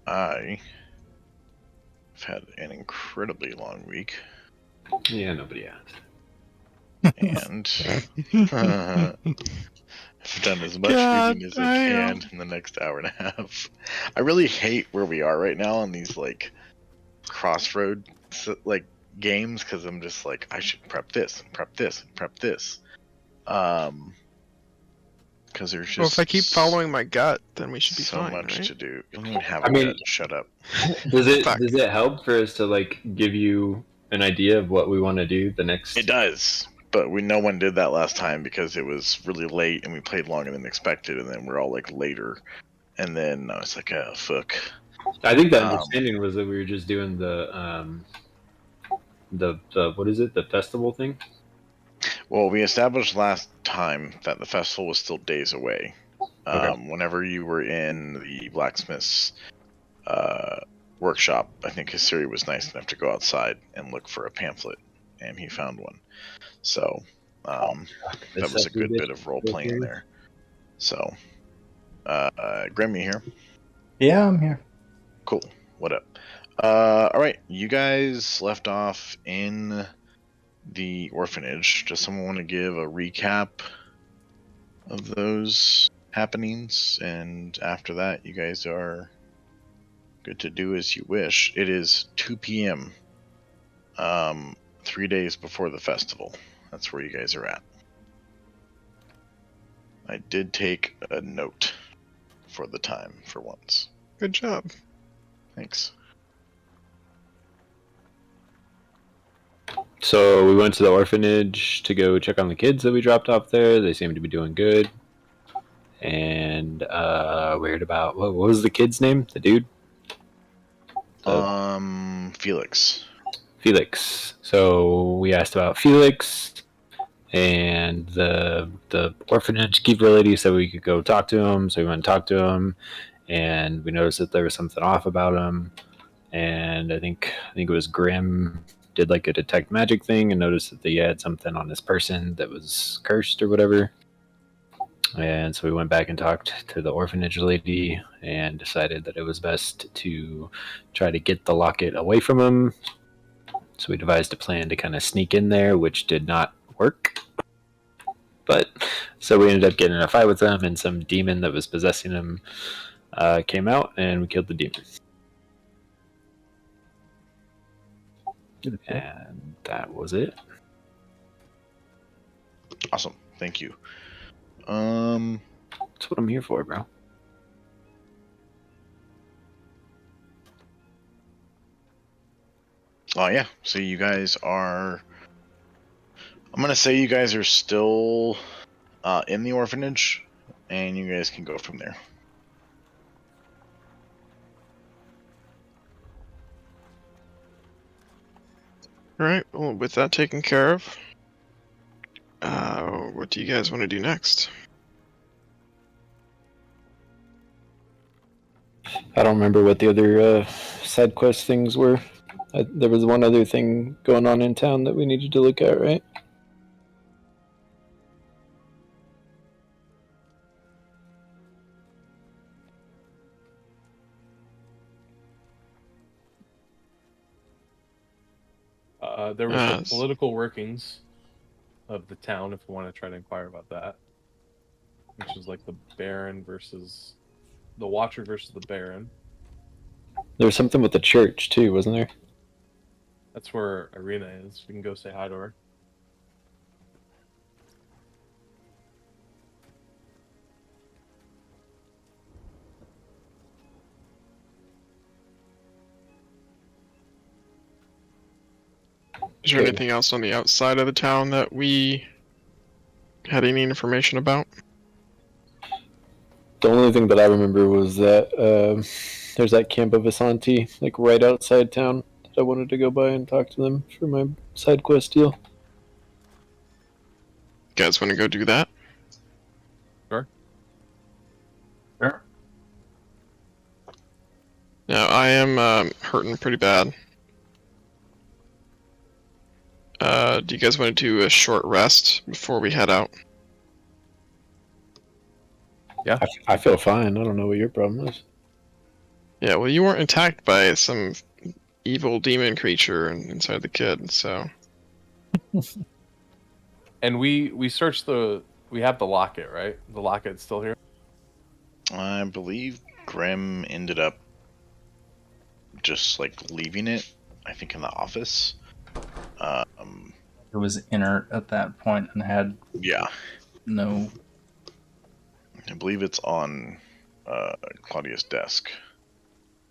I've had an incredibly long week, Yeah, nobody asked. and I've done as much reading as I can in the next hour and a half. I really hate where we are right now on these like crossroad like games because I'm just like I should prep this and prep this and prep this. Because there's just Well, if I keep following my gut, then we should be so fine, much right? to do. You don't even have a gut. Shut up. Does it help for us to like give you an idea of what we want to do the next? It does, but no one did that last time because it was really late and we played longer than expected, and then we're all like later, and then I was like, oh fuck. I think the understanding was that we were just doing the what is it, the festival thing? Well, we established last time that the festival was still days away. Okay. Whenever you were in the blacksmith's workshop, I think Hisiri was nice enough to go outside and look for a pamphlet, and he found one. So that was a good bit of role playing there. So, Grim, you here? Yeah, I'm here. Cool. What up? All right, you guys left off in the orphanage. Does someone want to give a recap of those happenings? And after that, you guys are good to do as you wish. It is 2 p.m. 3 days before the festival. That's where you guys are at. I did take a note for the time for once. Good job. Thanks. So we went to the orphanage to go check on the kids that we dropped off there. They seem to be doing good. And we heard about what was the kid's name? The dude? Felix. Felix. So we asked about Felix, and the orphanage keeper lady said we could go talk to him. So we went and talked to him, and we noticed that there was something off about him. And I think it was Grim did like a detect magic thing and noticed that he had something on this person that was cursed or whatever. And so we went back and talked to the orphanage lady and decided that it was best to try to get the locket away from him. So we devised a plan to kind of sneak in there, which did not work. But so we ended up getting in a fight with them, and some demon that was possessing him came out, and we killed the demon. And that was it. Awesome. Thank you. That's what I'm here for, bro. Oh yeah. So you guys are. I'm gonna say you guys are still in the orphanage, and you guys can go from there. Alright, well, with that taken care of, what do you guys want to do next? I don't remember what the other side quest things were. There was one other thing going on in town that we needed to look at, right? There was the political workings of the town, if you want to try to inquire about that. Which is like the Baron versus... the Watcher versus the Baron. There was something with the church, too, wasn't there? That's where Irina is. We can go say hi to her. Is there anything else on the outside of the town that we had any information about? The only thing that I remember was that there's that camp of Asanti, like right outside town, that I wanted to go by and talk to them for my side quest deal. You guys want to go do that? Sure. Sure. Yeah, I am hurting pretty bad. Do you guys want to do a short rest before we head out? Yeah. I feel fine. I don't know what your problem is. Yeah, well, you weren't attacked by some evil demon creature inside the kid, so. And we searched we have the locket, right? The locket's still here. I believe Grim ended up just like leaving it, I think, in the office. It was inert at that point and had Yeah, no. I believe it's on Claudia's desk,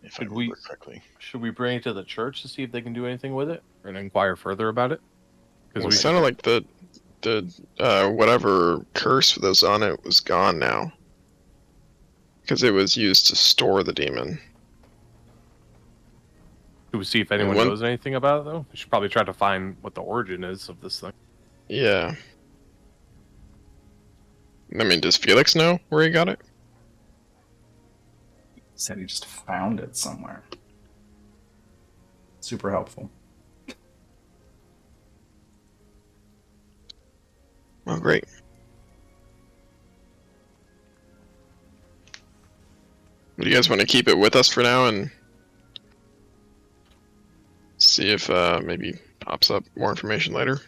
if I remember correctly. Should we bring it to the church to see if they can do anything with it, or inquire further about it? Because it sounded like the whatever curse that was on it was gone now. Because it was used to store the demon. Do we see if anyone knows anything about it, though? We should probably try to find what the origin is of this thing. Yeah. I mean, does Felix know where he got it? He said he just found it somewhere. Super helpful. Oh, great. Do you guys want to keep it with us for now and see if maybe pops up more information later?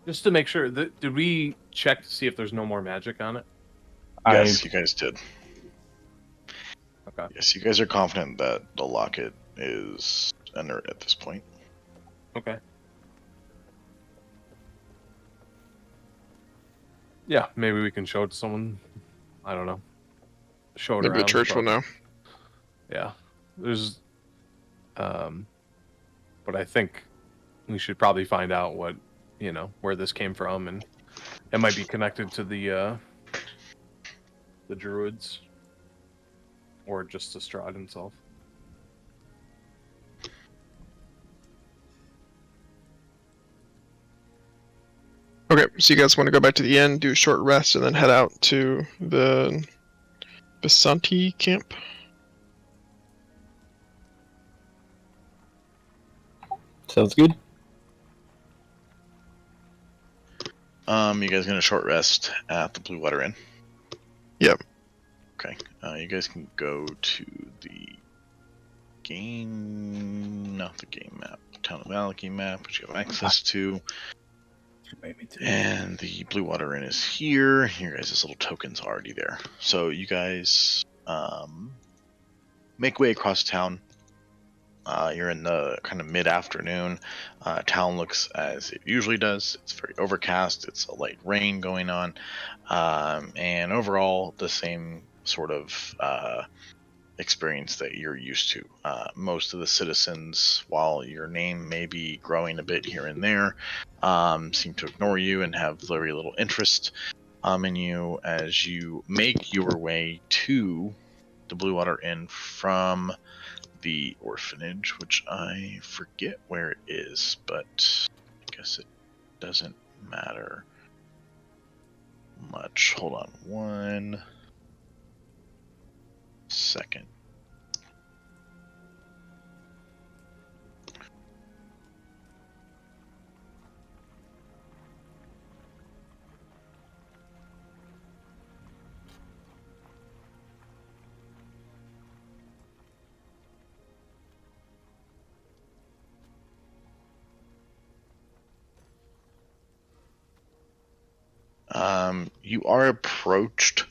Just to make sure, did we check to see if there's no more magic on it? Yes, you guys did. Okay. Yes, you guys are confident that the locket is inert at this point. Okay. Yeah, maybe we can show it to someone. I don't know. Show it Maybe around. the church will know. Yeah. There's but I think we should probably find out what, where this came from, and it might be connected to the druids or just to Strahd himself. Okay, so you guys want to go back to the inn, do a short rest, and then head out to the Basanti camp? Sounds good. You guys gonna short rest at the Blue Water Inn? Yep. Okay. You guys can go to the not the game map, Town of Valaki map, which you have access to. And the Blue Water Inn is here. Your guys' little token's already there. So you guys make way across town. You're in the kind of mid-afternoon. Town looks as it usually does. It's very overcast. It's a light rain going on. And overall, the same sort of experience that you're used to. Most of the citizens, while your name may be growing a bit here and there, seem to ignore you and have very little interest in you as you make your way to the Blue Water Inn from the orphanage, which I forget where it is, but I guess it doesn't matter much. Hold on one second. You are approached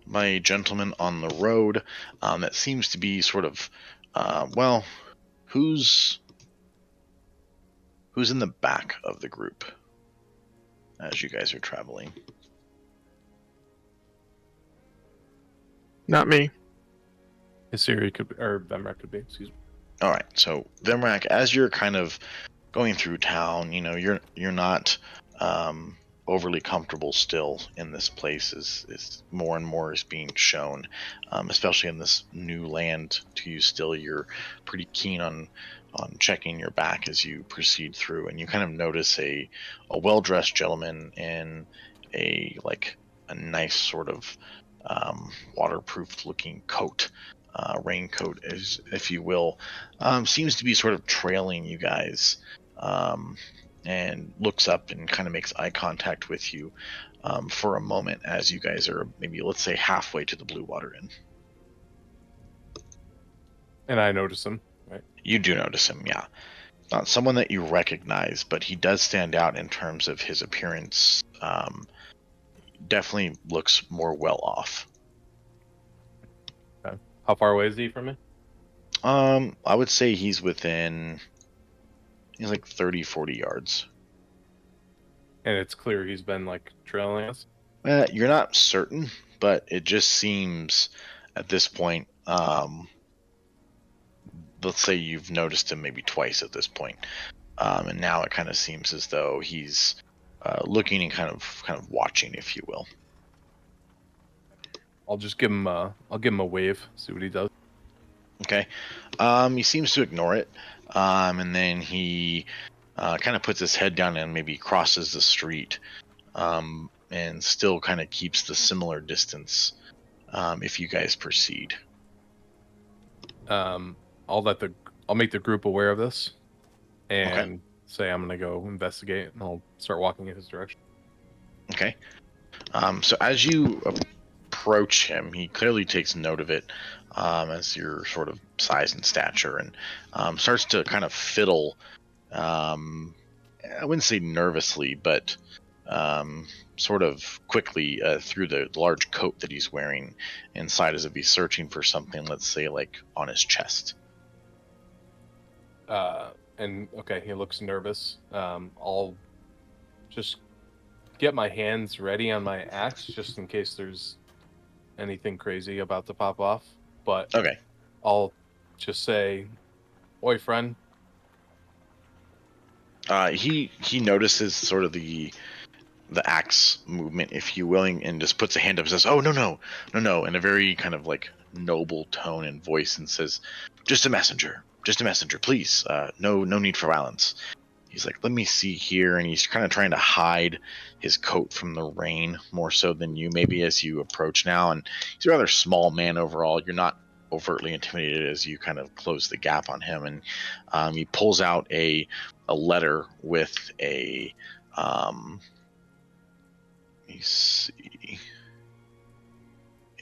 by a gentleman on the road that seems to be sort of, who's in the back of the group as you guys are traveling? Not me. Isiri could be, or Vemrak could be, excuse me. All right, so Vemrak, as you're kind of going through town, you're not overly comfortable still in this place as more and more is being shown, especially in this new land to you still. You're pretty keen on checking your back as you proceed through, and you kind of notice a well-dressed gentleman in a nice sort of waterproof looking coat, raincoat, as if you will, seems to be sort of trailing you guys, and looks up and kind of makes eye contact with you for a moment as you guys are maybe, let's say, halfway to the Blue Water Inn. And I notice him, right? You do notice him, yeah. Not someone that you recognize, but he does stand out in terms of his appearance. Definitely looks more well off. Okay. How far away is he from me? I would say he's like 30, 40 yards. And it's clear he's been like trailing us. You're not certain, but it just seems at this point, let's say you've noticed him maybe twice at this point, and now it kind of seems as though he's looking and kind of watching, if you will. I'll just give him a wave, see what he does. Okay. He seems to ignore it, and then he kind of puts his head down and maybe crosses the street, and still kind of keeps the similar distance. If you guys proceed. I'll make the group aware of this, and Okay. say I'm gonna go investigate, and I'll start walking in his direction. Okay. So as you approach him, he clearly takes note of it, as your sort of size and stature, and starts to kind of fiddle. I wouldn't say nervously, but sort of quickly through the large coat that he's wearing inside, as if he's searching for something, let's say like on his chest. And okay, he looks nervous. I'll just get my hands ready on my axe just in case there's anything crazy about to pop off. But Okay. I'll just say, "Oi, friend." He notices sort of the axe movement, if you will, and just puts a hand up and says, "Oh, no," in a very kind of like noble tone and voice, and says, just a messenger, please. No need for violence." He's like, "Let me see here," and he's kind of trying to hide his coat from the rain more so than you, maybe, as you approach now. And he's a rather small man overall. You're not overtly intimidated as you kind of close the gap on him, and he pulls out a letter with a let me see,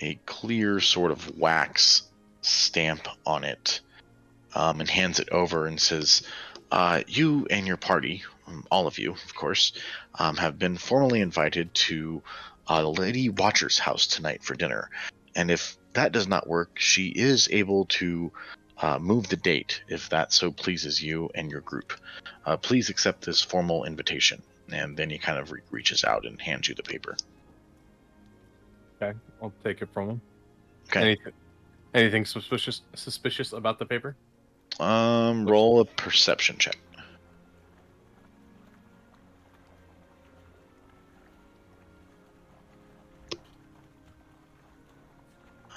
a clear sort of wax stamp on it, and hands it over and says, "You and your party, all of you, of course, have been formally invited to the Lady Watcher's house tonight for dinner. And if that does not work, she is able to move the date if that so pleases you and your group. Please accept this formal invitation." And then he kind of reaches out and hands you the paper. Okay, I'll take it from him. Okay. Anything suspicious about the paper? Roll a perception check.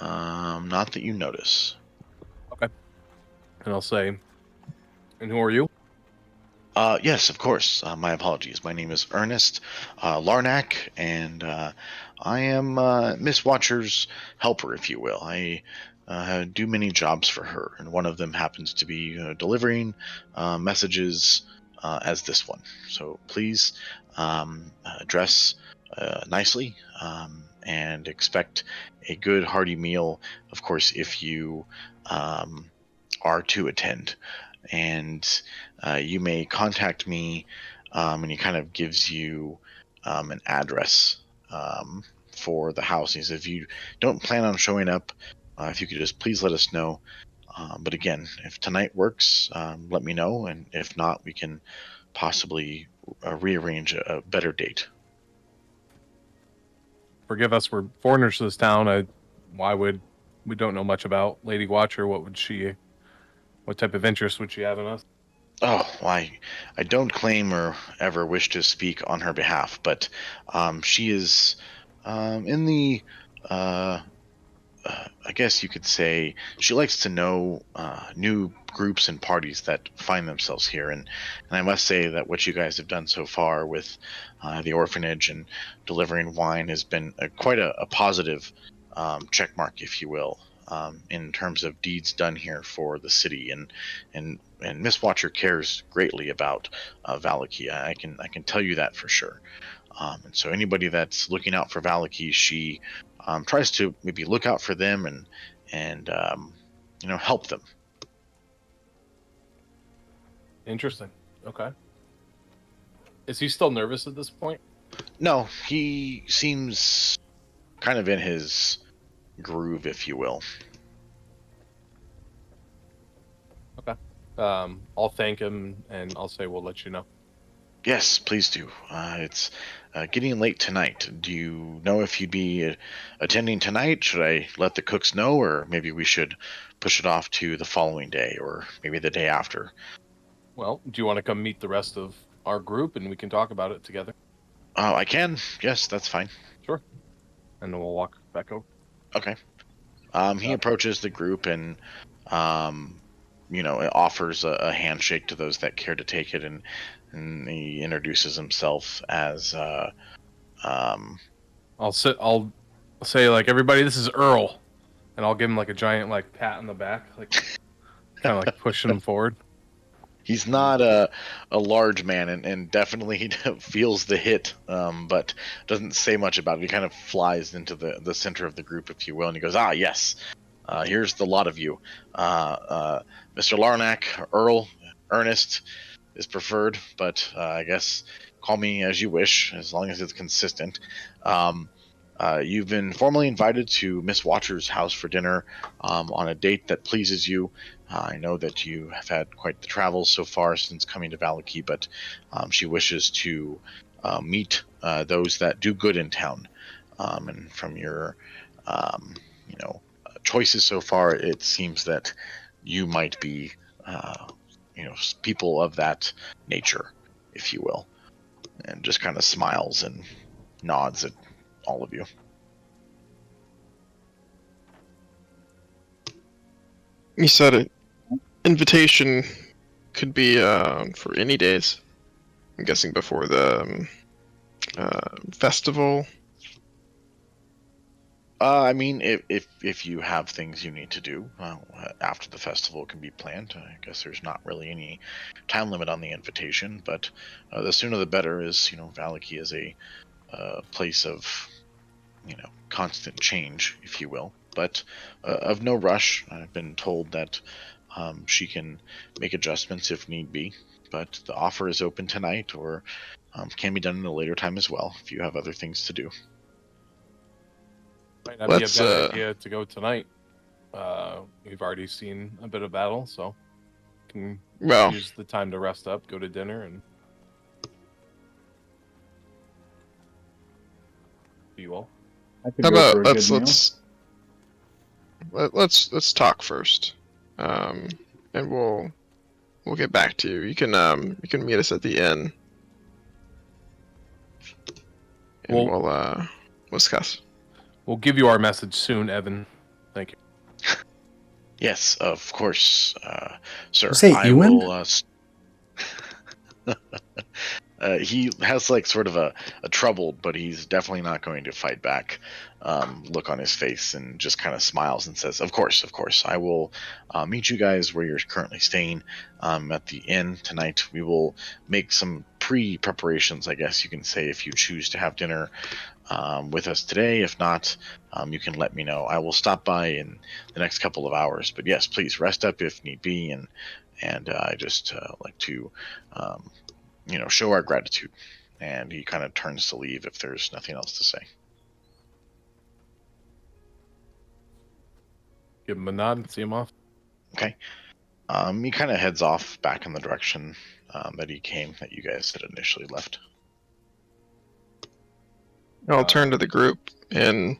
Not that you notice. Okay. And I'll say, "And who are you?" Yes, of course. My apologies. My name is Ernest Larnack, and I am Miss Watcher's helper, if you will. I do many jobs for her, and one of them happens to be delivering messages as this one. So please dress nicely, and expect a good, hearty meal, of course, if you are to attend. And you may contact me, and he kind of gives you an address for the house. He says, if you don't plan on showing up, if you could just please let us know. But again, if tonight works, let me know, and if not, we can possibly rearrange a better date. Forgive us, we're foreigners to this town. We don't know much about Lady Watcher. What type of interest would she have in us? Oh, why, I don't claim or ever wish to speak on her behalf, but she is in the, I guess you could say, she likes to know new groups and parties that find themselves here. And I must say that what you guys have done so far with the orphanage and delivering wine has been quite a positive check mark, if you will. In terms of deeds done here for the city, and Miss Watcher cares greatly about Valaki. I can tell you that for sure. And so anybody that's looking out for Valaki, she tries to maybe look out for them and help them. Interesting. Okay. Is he still nervous at this point? No, he seems kind of in his groove, if you will. Okay. I'll thank him and I'll say we'll let you know. Yes, please do. It's getting late tonight. Do you know if you'd be attending tonight? Should I let the cooks know, or maybe we should push it off to the following day, or maybe the day after? Well, do you want to come meet the rest of our group and we can talk about it together? I can. Yes, that's fine. Sure. And then we'll walk back over. Okay. He approaches the group and, offers a handshake to those that care to take it, and he introduces himself as, I'll say like, everybody, this is Earl, and I'll give him like a giant like pat on the back, like kind of like pushing him forward. He's not a large man, and definitely he feels the hit, but doesn't say much about it. He kind of flies into the center of the group, if you will, and he goes, yes, here's the lot of you. Mr. Larnack, Earl, Ernest is preferred, but I guess call me as you wish, as long as it's consistent. You've been formally invited to Miss Watcher's house for dinner on a date that pleases you. I know that you have had quite the travels so far since coming to Valaki, but she wishes to meet those that do good in town. And from your, choices so far, it seems that you might be, people of that nature, if you will. And just kind of smiles and nods at all of you. You said it. Invitation could be for any days. I'm guessing before the festival. I mean, if you have things you need to do after the festival can be planned. I guess there's not really any time limit on the invitation, but the sooner the better. Is Valaki is a place of constant change, if you will, but of no rush. I've been told that she can make adjustments if need be, but the offer is open tonight, or can be done in a later time as well if you have other things to do. Might not be a bad idea to go tonight. We've already seen a bit of battle, so can use the time to rest up, go to dinner, and you all. How about let's talk first, and we'll get back to you. You can meet us at the inn, and we'll discuss. We'll give you our message soon, Evan. Thank you. Yes, of course, sir. I will. He has like sort of a troubled, but he's definitely not going to fight back look on his face, and just kind of smiles and says, of course, I will meet you guys where you're currently staying at the inn tonight. We will make some pre-preparations, I guess you can say, if you choose to have dinner with us today. If not, you can let me know. I will stop by in the next couple of hours, but yes, please rest up if need be, and I just like to show our gratitude. And he kind of turns to leave if there's nothing else to say. Give him a nod and see him off. Okay. He kind of heads off back in the direction that he came, that you guys had initially left. I'll turn to the group, and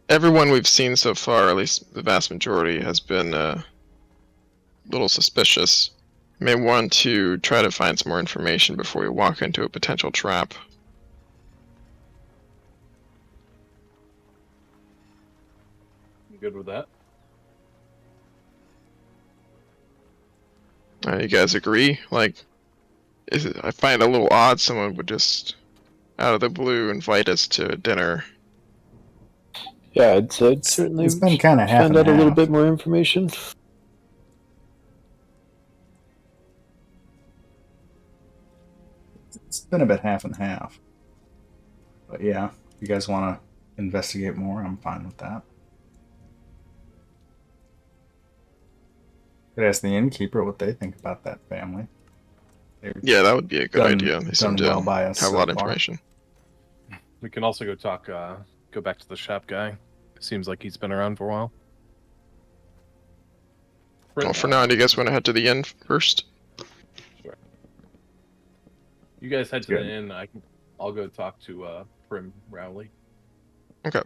everyone we've seen so far, at least the vast majority, has been a little suspicious. May want to try to find some more information before we walk into a potential trap. You good with that? You guys agree? I find it a little odd someone would just, out of the blue, invite us to dinner. Yeah, I'd certainly it's been kind of half find out a little bit more information. It's been a bit half and half. But yeah, if you guys want to investigate more, I'm fine with that. Could ask the innkeeper what they think about that family. Yeah, that would be a good idea. They seem Done to well by us have a so lot of far. information. We can also go talk. Go back to the shop guy. Seems like he's been around for a while. Well, for now, do you guys want to head to the inn first? Sure. You guys head to Good. the inn. I'll go talk to Prim Rowley. Okay.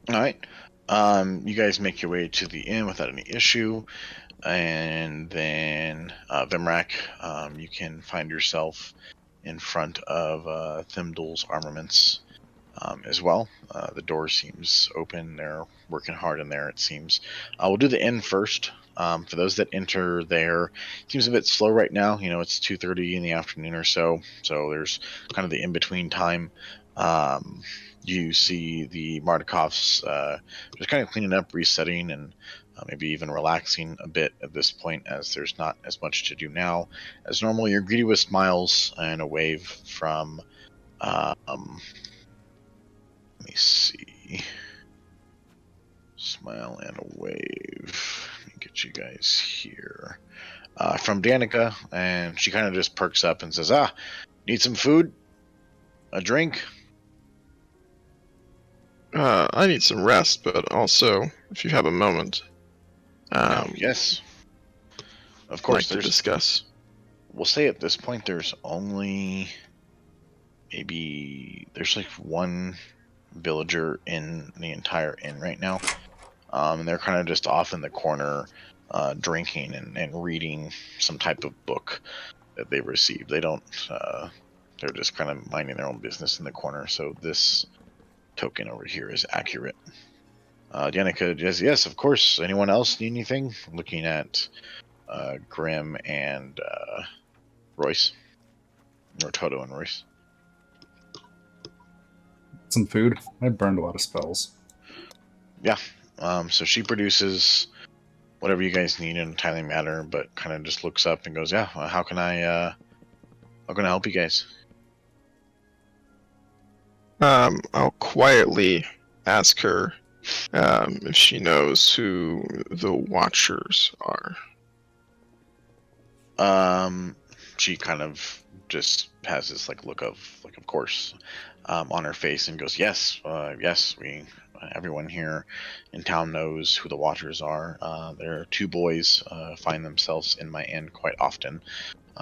All right. You guys make your way to the inn without any issue, and then Vimrak, you can find yourself in front of Thimdall's Armaments as well. The door seems open. They're working hard in there, it seems. We'll do the inn first. For those that enter there, it seems a bit slow right now. You know, it's 2:30 in the afternoon or so, so there's kind of the in-between time. You see the Mardikovs just kind of cleaning up, resetting, and maybe even relaxing a bit at this point, as there's not as much to do now as normal. You're greeted with smiles and a wave from let me see. Smile and a wave. Let me get you guys here. From Danica, and she kind of just perks up and says, need some food? A drink? I need some rest, but also, if you have a moment, Yes. Of I'd course, like to discuss. We'll say at this point there's only there's like one villager in the entire inn right now. And they're kind of just off in the corner drinking and reading some type of book that they received. They don't, they're just kind of minding their own business in the corner. So this token over here is accurate. Danica says, yes, of course. Anyone else need anything? Looking at Grim and Royce. Or Toto and Royce. Some food. I burned a lot of spells. Yeah. So she produces whatever you guys need in a timely manner, but kind of just looks up and goes, yeah, how can I help you guys? I'll quietly ask her if she knows who the Watchers are. She kind of just has this look of course on her face and goes, yes, everyone here in town knows who the Watchers are. There are two boys find themselves in my inn quite often,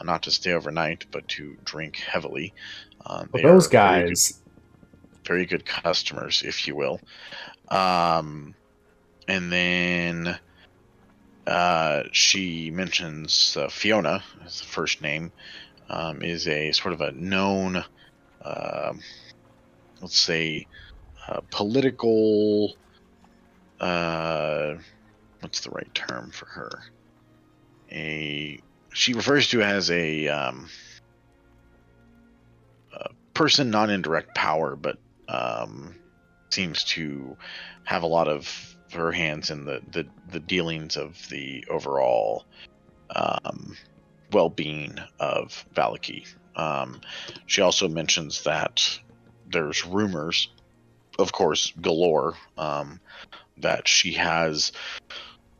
not to stay overnight, but to drink heavily. They those are guys, very good customers, if you will. And then she mentions Fiona as the first name, is a sort of a known, let's say, political, what's the right term for her? She refers to as a person not in direct power, but seems to have a lot of her hands in the dealings of the overall well-being of Valaki. She also mentions that there's rumors, of course, galore, that she has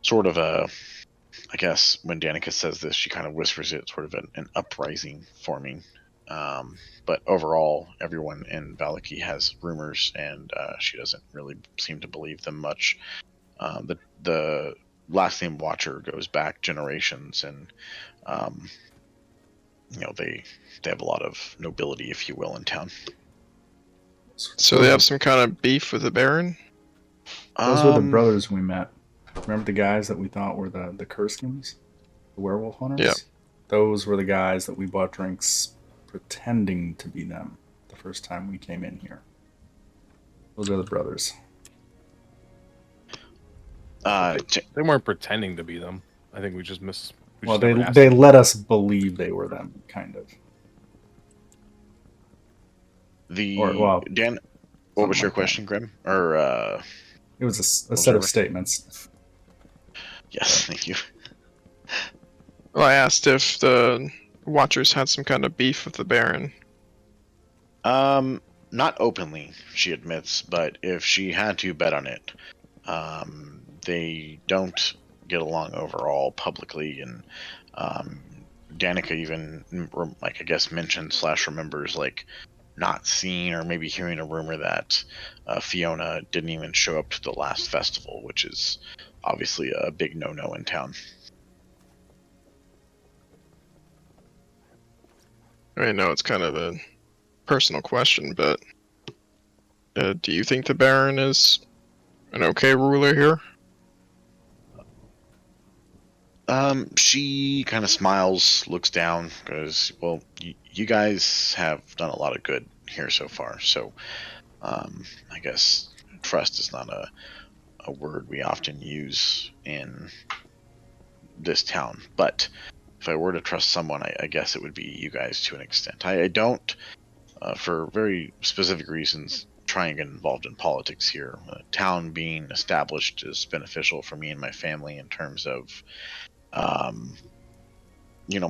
sort of I guess when Danica says this, she kind of whispers it, sort of an uprising forming. But overall, everyone in Valaki has rumors, and she doesn't really seem to believe them much. The last name Watcher goes back generations, and they have a lot of nobility, if you will, in town. So they have some kind of beef with the Baron? Those were the brothers we met. Remember the guys that we thought were the Kurskins? The werewolf hunters? Yeah. Those were the guys that we bought drinks pretending to be them the first time we came in here. Those are the brothers. They weren't pretending to be them. I think we just they let us believe they were them, kind of. Dan, what was your question, Grim? Or it was a set of statements. Yes, thank you. Well, I asked if the Watchers had some kind of beef with the Baron. Not openly, she admits, but if she had to bet on it, They don't get along overall publicly, and Danica even, like, I guess, mentioned / remembers, like, not seeing or maybe hearing a rumor that Fiona didn't even show up to the last festival, which is obviously a big no-no in town. I know it's kind of a personal question, but do you think the Baron is an okay ruler here? She kind of smiles, looks down, goes, well, you guys have done a lot of good here so far, so I guess trust is not a word we often use in this town, but if I were to trust someone, I guess it would be you guys to an extent. I don't, for very specific reasons, try and get involved in politics here. Town being established is beneficial for me and my family in terms of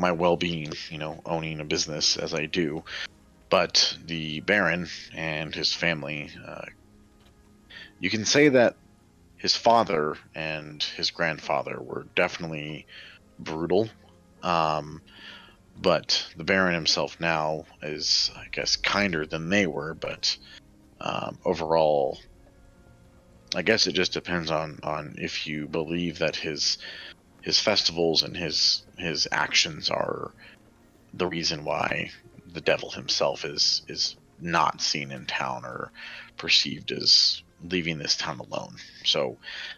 my well-being, owning a business as I do. But the Baron and his family, you can say that his father and his grandfather were definitely brutal. But the Baron himself now is, I guess, kinder than they were. But overall, I guess it just depends on if you believe that his festivals and his actions are the reason why the devil himself is not seen in town or perceived as leaving this town alone. So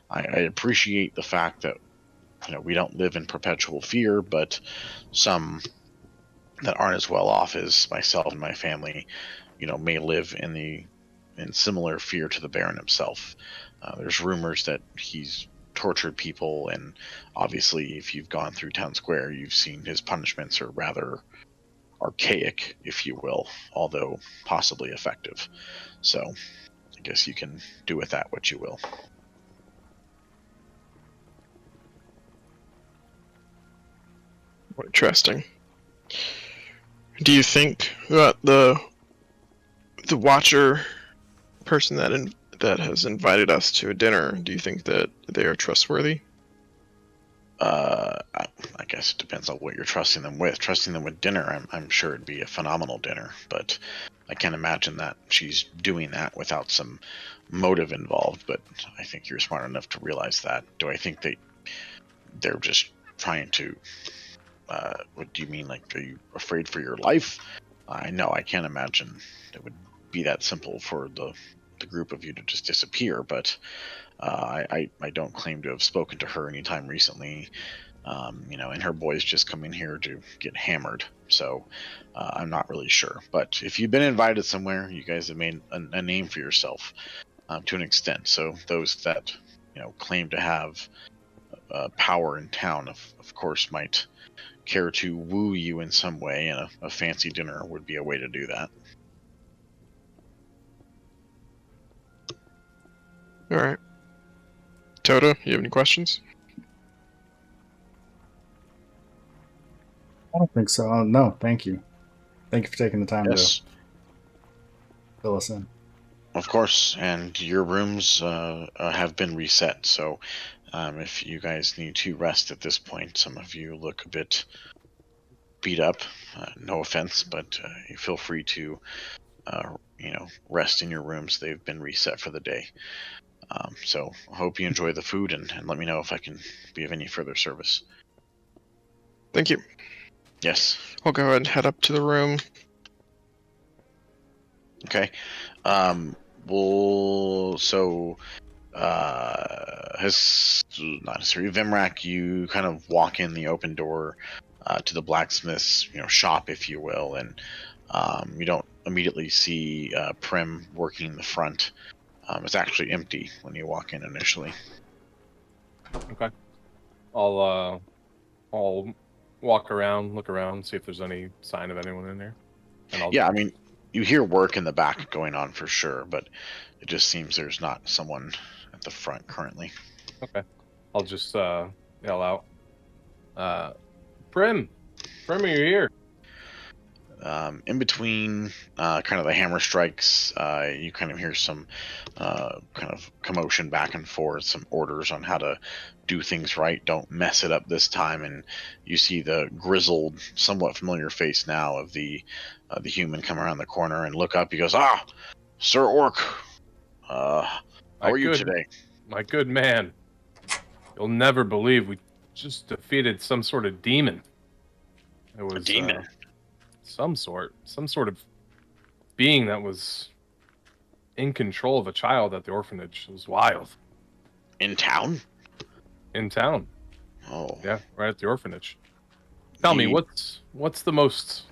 I appreciate the fact that we don't live in perpetual fear, but some that aren't as well off as myself and my family, may live in similar fear to the Baron himself. There's rumors that he's tortured people, and obviously if you've gone through town square, you've seen his punishments are rather archaic, if you will, although possibly effective. So I guess you can do with that what you will. Interesting. Do you think that the Watcher person that has invited us to a dinner, do you think that they are trustworthy? I guess it depends on what you're trusting them with. Trusting them with dinner, I'm sure it'd be a phenomenal dinner, but I can't imagine that she's doing that without some motive involved. But I think you're smart enough to realize that. Do I think they're just trying to? What do you mean? Like, are you afraid for your life? No, I can't imagine it would be that simple for the group of you to just disappear. But I don't claim to have spoken to her anytime recently. And her boys just coming here to get hammered. So I'm not really sure. But if you've been invited somewhere, you guys have made a name for yourself to an extent. So those that claim to have power in town, of course, might care to woo you in some way, and a fancy dinner would be a way to do that. All right. Toto, you have any questions? I don't think so. No, thank you. Thank you for taking the time Yes, to fill us in. of course. And your rooms have been reset, so if you guys need to rest at this point, some of you look a bit beat up. No offense, but you feel free to rest in your rooms. They've been reset for the day. So I hope you enjoy the food, and let me know if I can be of any further service. Thank you. Yes. I'll go ahead and head up to the room. Okay. Has not necessarily Vimrak, you kind of walk in the open door to the blacksmith's shop, if you will, and you don't immediately see Prim working the front. It's actually empty when you walk in initially. Okay. I'll walk around, look around, see if there's any sign of anyone in there. And I mean, you hear work in the back going on for sure, but it just seems there's not someone at the front currently. Okay. I'll just yell out, Prim, are you here? in between kind of the hammer strikes, you kind of hear some kind of commotion back and forth, some orders on how to do things right. Don't mess it up this time. And you see the grizzled, somewhat familiar face now of the human come around the corner and look up. He goes, "Ah, Sir Orc, how are you today?" My good man, you'll never believe we just defeated some sort of demon. It was A demon? some sort of being that was in control of a child at the orphanage. It was wild. In town? In town. Oh. Yeah, right at the orphanage. Tell me, what's the most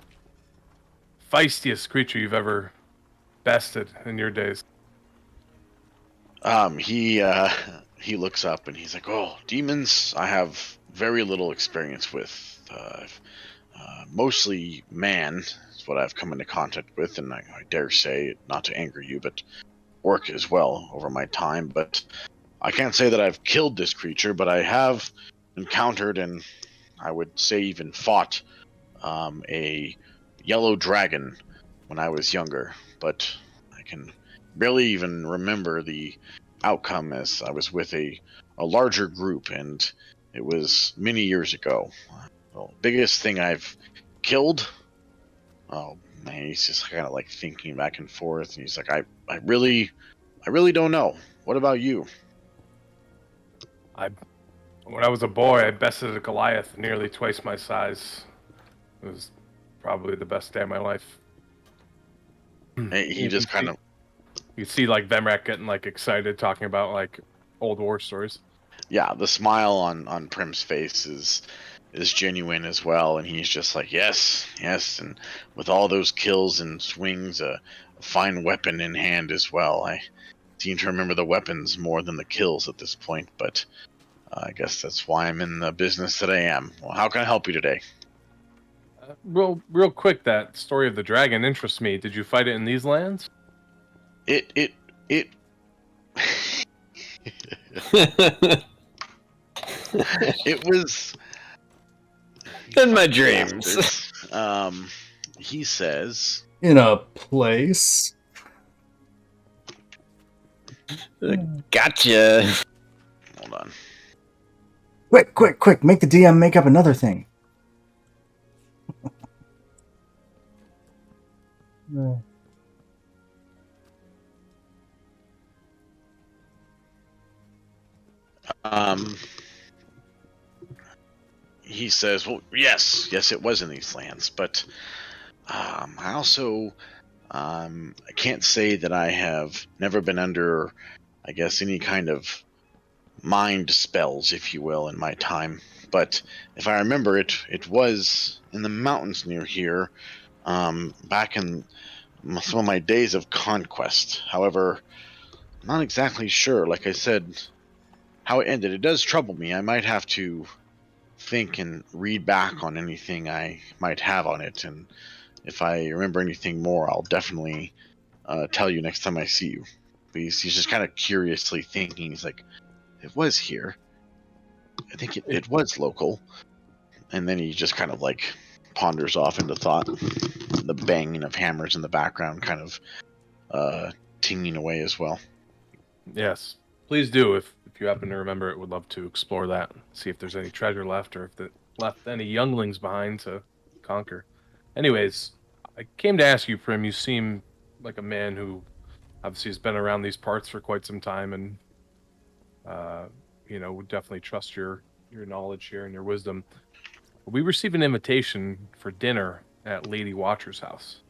feistiest creature you've ever bested in your days? He looks up and he's like, "Oh, demons, I have very little experience with. Mostly man is what I've come into contact with, and I dare say, not to anger you, but orc as well over my time. But I can't say that I've killed this creature, but I have encountered, and I would say even fought, a yellow dragon when I was younger. But I can barely even remember the outcome, as I was with a larger group, and it was many years ago. The biggest thing I've killed. Oh man, he's just kind of like thinking back and forth, and he's like, I really don't know. What about you?" When I was a boy, I bested a Goliath nearly twice my size. It was probably the best day of my life. He just kind of. You see, like Vemrak getting like excited, talking about like old war stories. Yeah, the smile on Prim's face is genuine as well, and he's just like, yes, and with all those kills and swings, a fine weapon in hand as well. I seem to remember the weapons more than the kills at this point, but I guess that's why I'm in the business that I am. Well, how can I help you today? Real quick, that story of the dragon interests me. Did you fight it in these lands? It it was in my dreams. He says, In a place. Gotcha. Hold on. Quick! Make the DM make up another thing. He says, well, yes, it was in these lands, but I also I can't say that I have never been under, I guess, any kind of mind spells, if you will, in my time. But if I remember it was in the mountains near here, back in some of my days of conquest. However, I'm not exactly sure, like I said, how it ended. It does trouble me. I might have to think and read back on anything I might have on it, and if I remember anything more, I'll definitely tell you next time I see you. But he's just kind of curiously thinking. He's like, it was here. I think it was local. And then he just kind of like ponders off into thought. The banging of hammers in the background kind of tinging away as well. Yes, please do. If you happen to remember it, would love to explore that. See if there's any treasure left, or if it left any younglings behind to conquer. Anyways, I came to ask you, Prim. You seem like a man who obviously has been around these parts for quite some time, and would definitely trust your knowledge here and your wisdom. We received an invitation for dinner at Lady Watcher's house.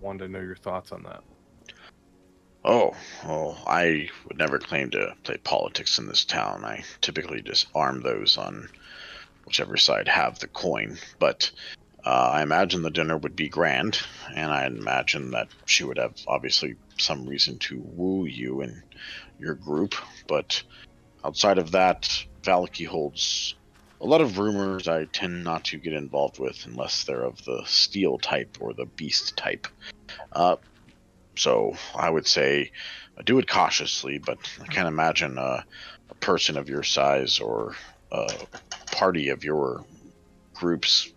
Wanted to know your thoughts on that. Oh, I would never claim to play politics in this town. I typically just arm those on whichever side have the coin. But I imagine the dinner would be grand, and I imagine that she would have obviously some reason to woo you and your group. But outside of that, Valaki holds a lot of rumors I tend not to get involved with unless they're of the steel type or the beast type. So I would say do it cautiously, but I can't imagine a person of your size or a party of your group's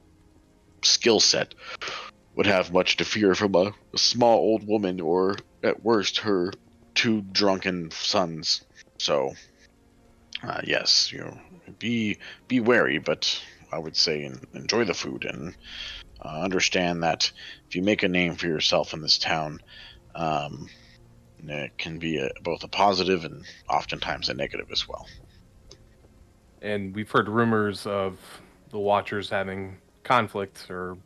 skill set would have much to fear from a small old woman, or at worst her 2 drunken sons. So, yes, be wary, but I would say enjoy the food and understand that if you make a name for yourself in this town, it can be both a positive and oftentimes a negative as well. And we've heard rumors of the Watchers having conflict or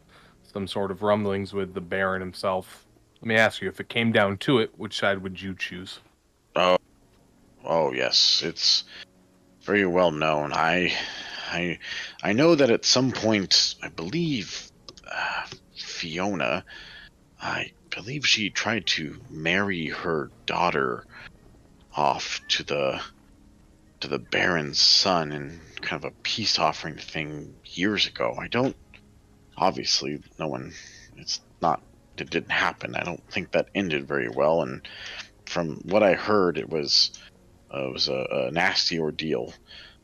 some sort of rumblings with the Baron himself. Let me ask you, if it came down to it, which side would you choose? Oh yes, it's very well known. I know that at some point, I believe Fiona, I believe she tried to marry her daughter off to the Baron's son in kind of a peace offering thing years ago. I don't, obviously, no one, it didn't happen. I don't think that ended very well, and from what I heard, it was a nasty ordeal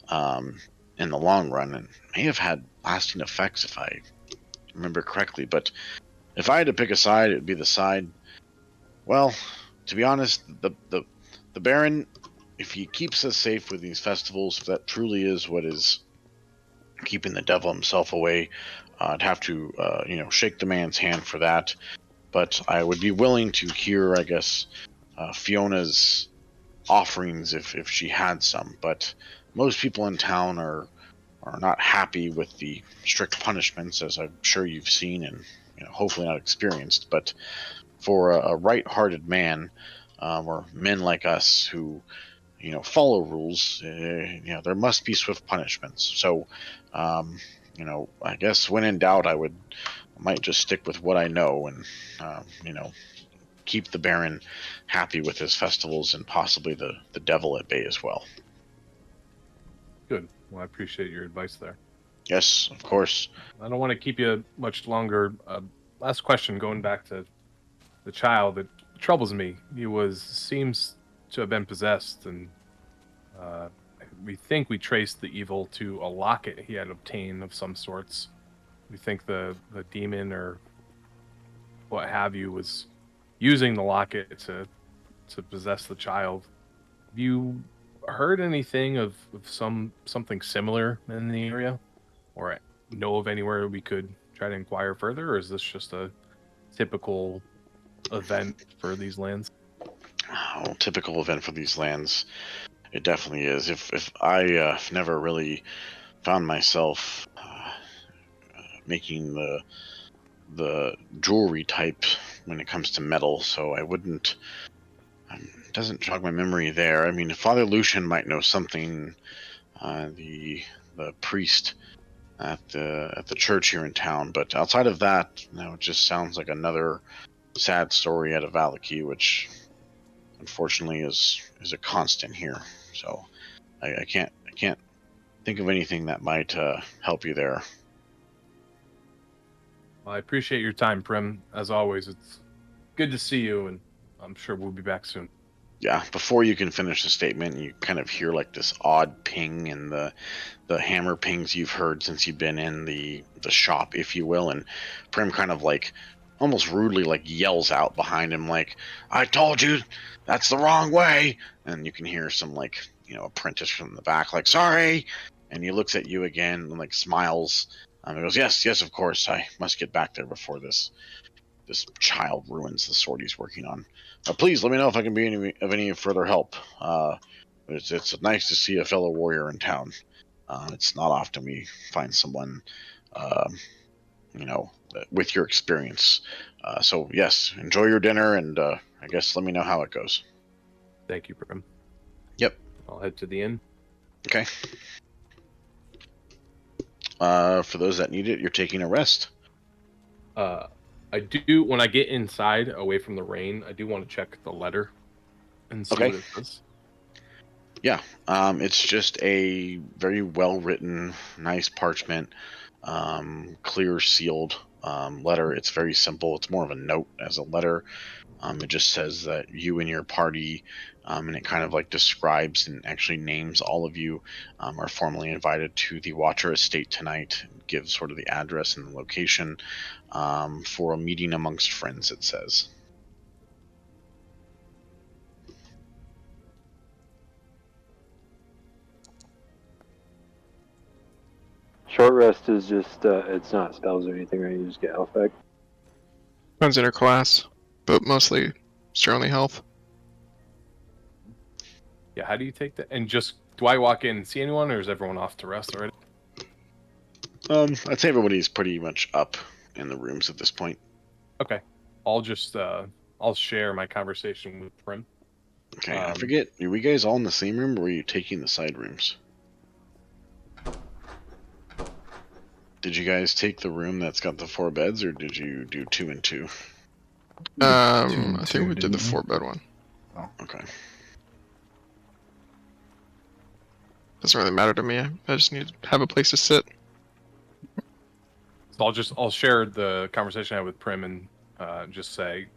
in the long run, and may have had lasting effects if I remember correctly. But if I had to pick a side, it would be the side. Well, to be honest, the Baron, if he keeps us safe with these festivals, if that truly is what is keeping the devil himself away, I'd have to shake the man's hand for that. But I would be willing to hear, I guess, Fiona's offerings if she had some. But most people in town are not happy with the strict punishments, as I'm sure you've seen and hopefully not experienced. But for a right-hearted man, or men like us who follow rules, there must be swift punishments. So I guess when in doubt, I might just stick with what I know, and keep the Baron happy with his festivals, and possibly the devil at bay as well. Good. Well, I appreciate your advice there. Yes, of course. I don't want to keep you much longer. Last question, going back to the child, it troubles me. He seems to have been possessed, and we think we traced the evil to a locket he had obtained of some sorts. We think the demon or what have you was using the locket to possess the child. Have you heard anything of something similar in the area, or know of anywhere we could try to inquire further, or is this just a typical event for these lands? Oh, typical event for these lands. It definitely is. If I never really found myself making the jewelry type when it comes to metal, so I wouldn't. Doesn't jog my memory there. I mean, Father Lucian might know something. The priest at the church here in town, but outside of that, it just sounds like another sad story out of Valaki, which unfortunately is a constant here. So I can't think of anything that might help you there. Well, I appreciate your time, Prim. As always, it's good to see you, and I'm sure we'll be back soon. Yeah, before you can finish the statement, you kind of hear like this odd ping in the hammer pings you've heard since you've been in the shop, if you will, and Prim kind of like almost rudely like yells out behind him like, "I told you, that's the wrong way!" And you can hear some like apprentice from the back like, "Sorry," and he looks at you again and like smiles. He goes, "Yes, of course. I must get back there before this child ruins the sword he's working on. Please let me know if I can be of any further help. It's nice to see a fellow warrior in town. It's not often we find someone, with your experience. So yes, enjoy your dinner, and I guess let me know how it goes." Thank you, Prim. Yep. I'll head to the inn. Okay. For those that need it, you're taking a rest. I do, when I get inside, away from the rain, I do want to check the letter and see what it says. Yeah, it's just a very well-written, nice parchment, clear sealed letter. It's very simple. It's more of a note as a letter. It just says that you and your party and it kind of like describes and actually names all of you are formally invited to the Watcher Estate tonight. It gives sort of the address and the location for a meeting amongst friends, it says. Short rest is just, it's not spells or anything, right? You just get health back. Depends on your class, but mostly only health. Yeah, how do you take that? And just, do I walk in and see anyone, or is everyone off to rest already? I'd say everybody's pretty much up in the rooms at this point. Okay. I'll just, I'll share my conversation with Prim. Okay, I forget, are we guys all in the same room, or were you taking the side rooms? Did you guys take the room that's got the 4 beds, or did you do 2 and 2? I think we did the 4-bed one. Oh, okay. Doesn't really matter to me. I just need to have a place to sit. So I'll share the conversation I had with Prim and just say,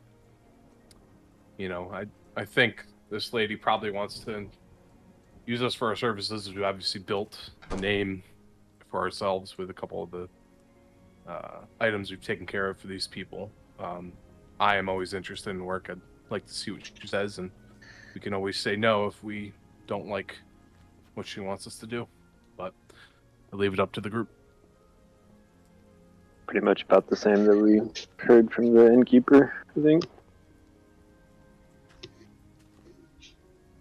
you know, I think this lady probably wants to use us for our services. We obviously built a name for ourselves with a couple of the items we've taken care of for these people. I am always interested in work. I'd like to see what she says, and we can always say no if we don't like what she wants us to do. But I leave it up to the group. Pretty much about the same that we heard from the innkeeper, I think.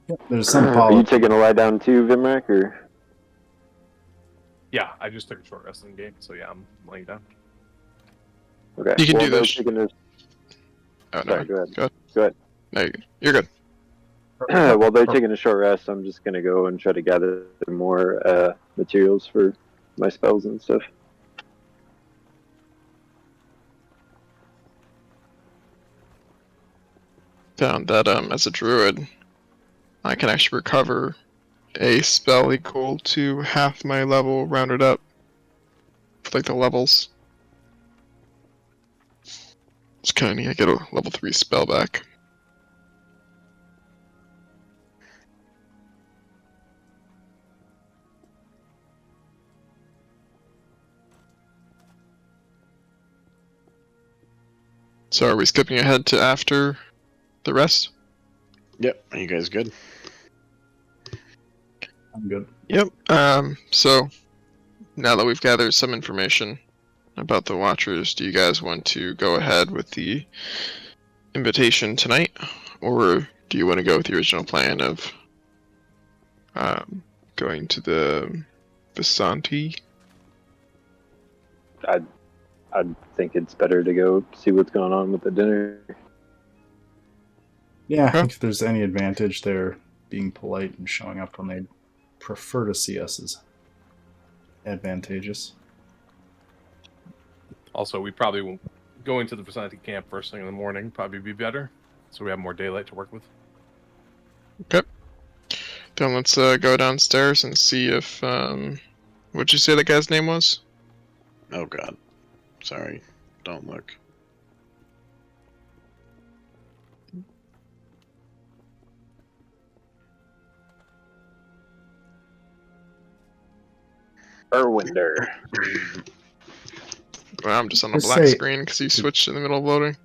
Yep, there's some Are you politics. taking a lie down too, Vimrak, or? Yeah, I just took a short rest in the game, so yeah, I'm laying down. Okay. You can do they're this. taking a... Oh, Sorry, no. go ahead. Go ahead. Go ahead. No, you're good. While they're taking a short rest, I'm just gonna go and try to gather more materials for my spells and stuff. Found that as a druid, I can actually recover a spell equal to half my level rounded up for like the levels. It's kind of neat. I get a level 3 spell back. So are we skipping ahead to after the rest? Yep, are you guys good? I'm good. Yep. So now that we've gathered some information about the Watchers, do you guys want to go ahead with the invitation tonight, or do you want to go with the original plan of going to the Visanti? I'd think it's better to go see what's going on with the dinner. Yeah, I think if there's any advantage there, being polite and showing up when they prefer to see us is advantageous. Also, we probably won't go into the Visanti camp first thing in the morning. Probably be better, so we have more daylight to work with. Okay. Then let's go downstairs and see if what'd you say the guy's name was? Oh god. Sorry. Don't look. Erwinder. Well, I'm just on the Just black say- screen because you switched in the middle of loading.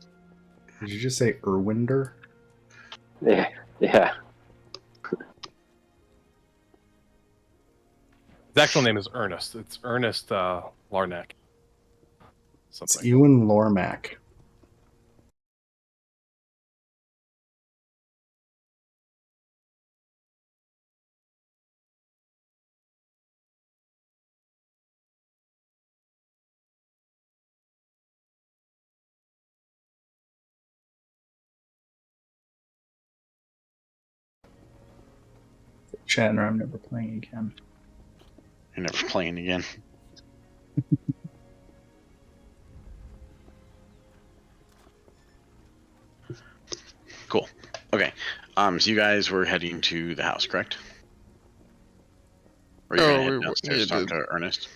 Did you just say Erwinder? Yeah. His actual name is Ernest. It's Ernest Larnack. It's Something. Ewan Lormac. Chatting, or I'm never playing again. You're never playing again. Cool. Okay. So you guys were heading to the house, correct? Or are you gonna head downstairs to talk to Ernest?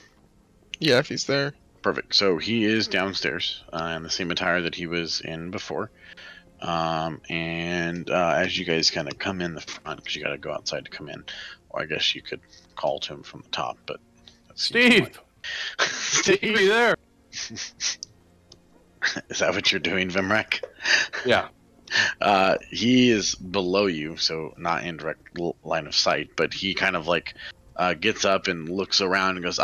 Yeah, if he's there. Perfect. So he is downstairs in the same attire that he was in before. And as you guys kind of come in the front, because you got to go outside to come in, or I guess you could call to him from the top, but that's Steve! Steve, Stevie there! is that what you're doing, Vimrek? Yeah. He is below you, so not in direct line of sight, but he kind of like gets up and looks around and goes,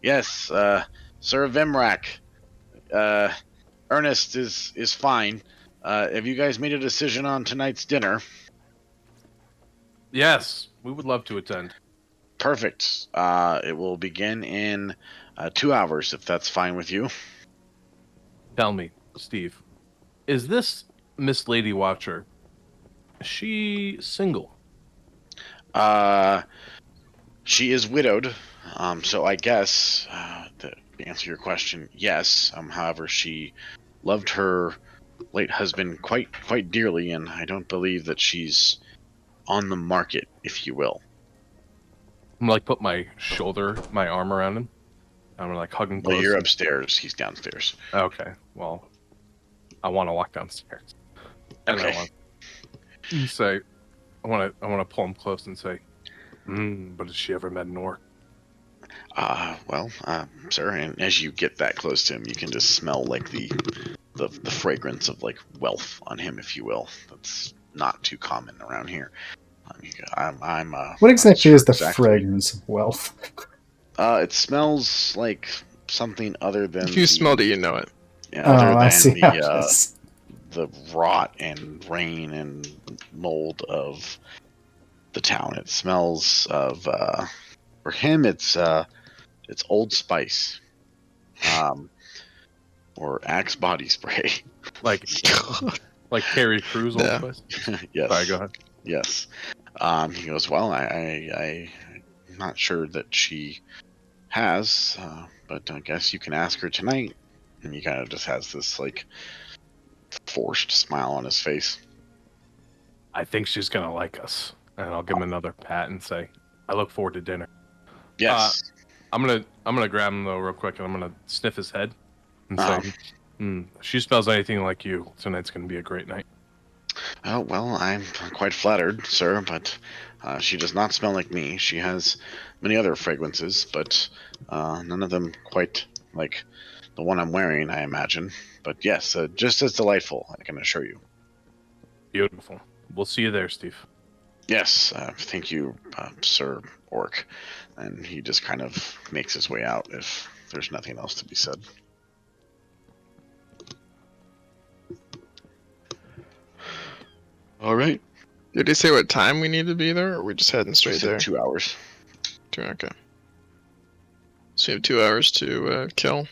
yes, Sir Vimrak. Ernest is fine. Have you guys made a decision on tonight's dinner? Yes, we would love to attend. Perfect. It will begin in 2 hours, if that's fine with you. Tell me, Steve, is this Miss Lady Watcher, is she single? She is widowed, so I guess to answer your question, yes. However, she loved her late husband quite dearly, and I don't believe that she's on the market, if you will. I'm like put my arm around him. I'm like hugging close. Well, you're upstairs. He's downstairs. Okay. Well, I want to walk downstairs. And Okay. I want to say, I want to pull him close and say, but has she ever met an orc? Well, sir, and as you get that close to him, you can just smell like the fragrance of like wealth on him, if you will. That's not too common around here. I'm What exactly is the exactly. fragrance of wealth? It smells like something other than. If you smelled it, you know it. Yeah, other than I see. the rot and rain and mold of the town. It smells of for him it's Old Spice, or Axe body spray. Like Carrie Crews Old Spice? Yes. Sorry, go ahead. Yes. He goes, well, I'm not sure that she has, but I guess you can ask her tonight. And he kind of just has this like forced smile on his face. I think she's gonna like us, and I'll give him another pat and say, "I look forward to dinner." Yes. I'm gonna grab him though real quick, and I'm gonna sniff his head and say, if she smells anything like you, tonight's gonna be a great night. Oh, well, I'm quite flattered, sir, but she does not smell like me. She has many other fragrances, but none of them quite like the one I'm wearing, I imagine. But yes, just as delightful, I can assure you. Beautiful. We'll see you there, Steve. Yes, thank you, Sir Orc. And he just kind of makes his way out if there's nothing else to be said. All right. Did he say what time we need to be there, or are we just heading straight there? 2 hours. Okay. So you have 2 hours to kill?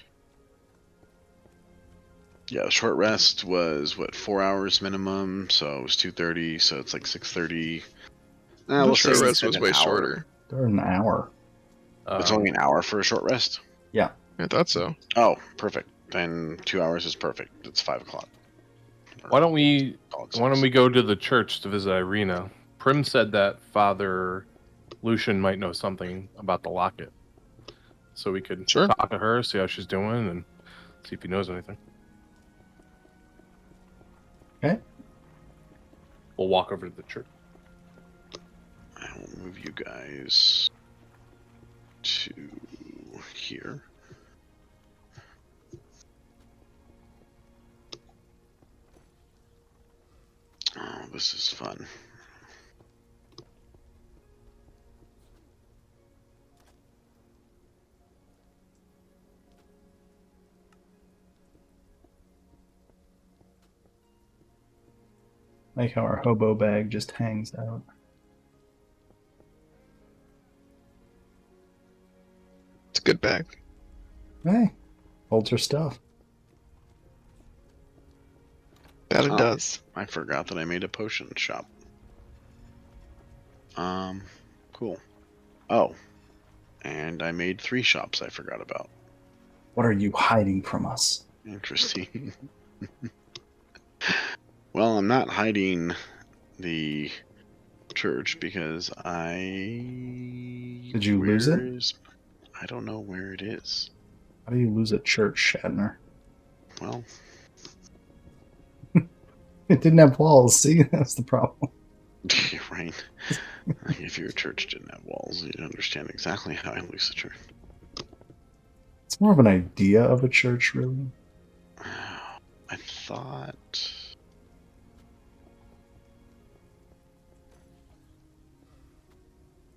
Yeah, short rest was, 4 hours minimum, so it was 2:30, so it's like 6:30. The short rest was way shorter. They're an hour. It's only an hour for a short rest? Yeah. I thought so. Oh, perfect. Then 2 hours is perfect. It's 5 o'clock. Why don't we go to the church to visit Irina? Prim said that Father Lucian might know something about the locket. So we could talk to her, see how she's doing, and see if he knows anything. Okay. We'll walk over to the church. I will move you guys to here. Oh, this is fun. Like how our hobo bag just hangs out. It's a good bag. Hey, holds your stuff. That it does. I forgot that I made a potion shop. Cool. Oh, and I made 3 shops I forgot about. What are you hiding from us? Interesting. Well, I'm not hiding the church because Did you lose it? I don't know where it is. How do you lose a church, Shatner? Well, It didn't have walls. See, that's the problem. Right. If your church didn't have walls, you'd understand exactly how I lose the church. It's more of an idea of a church, really. I thought.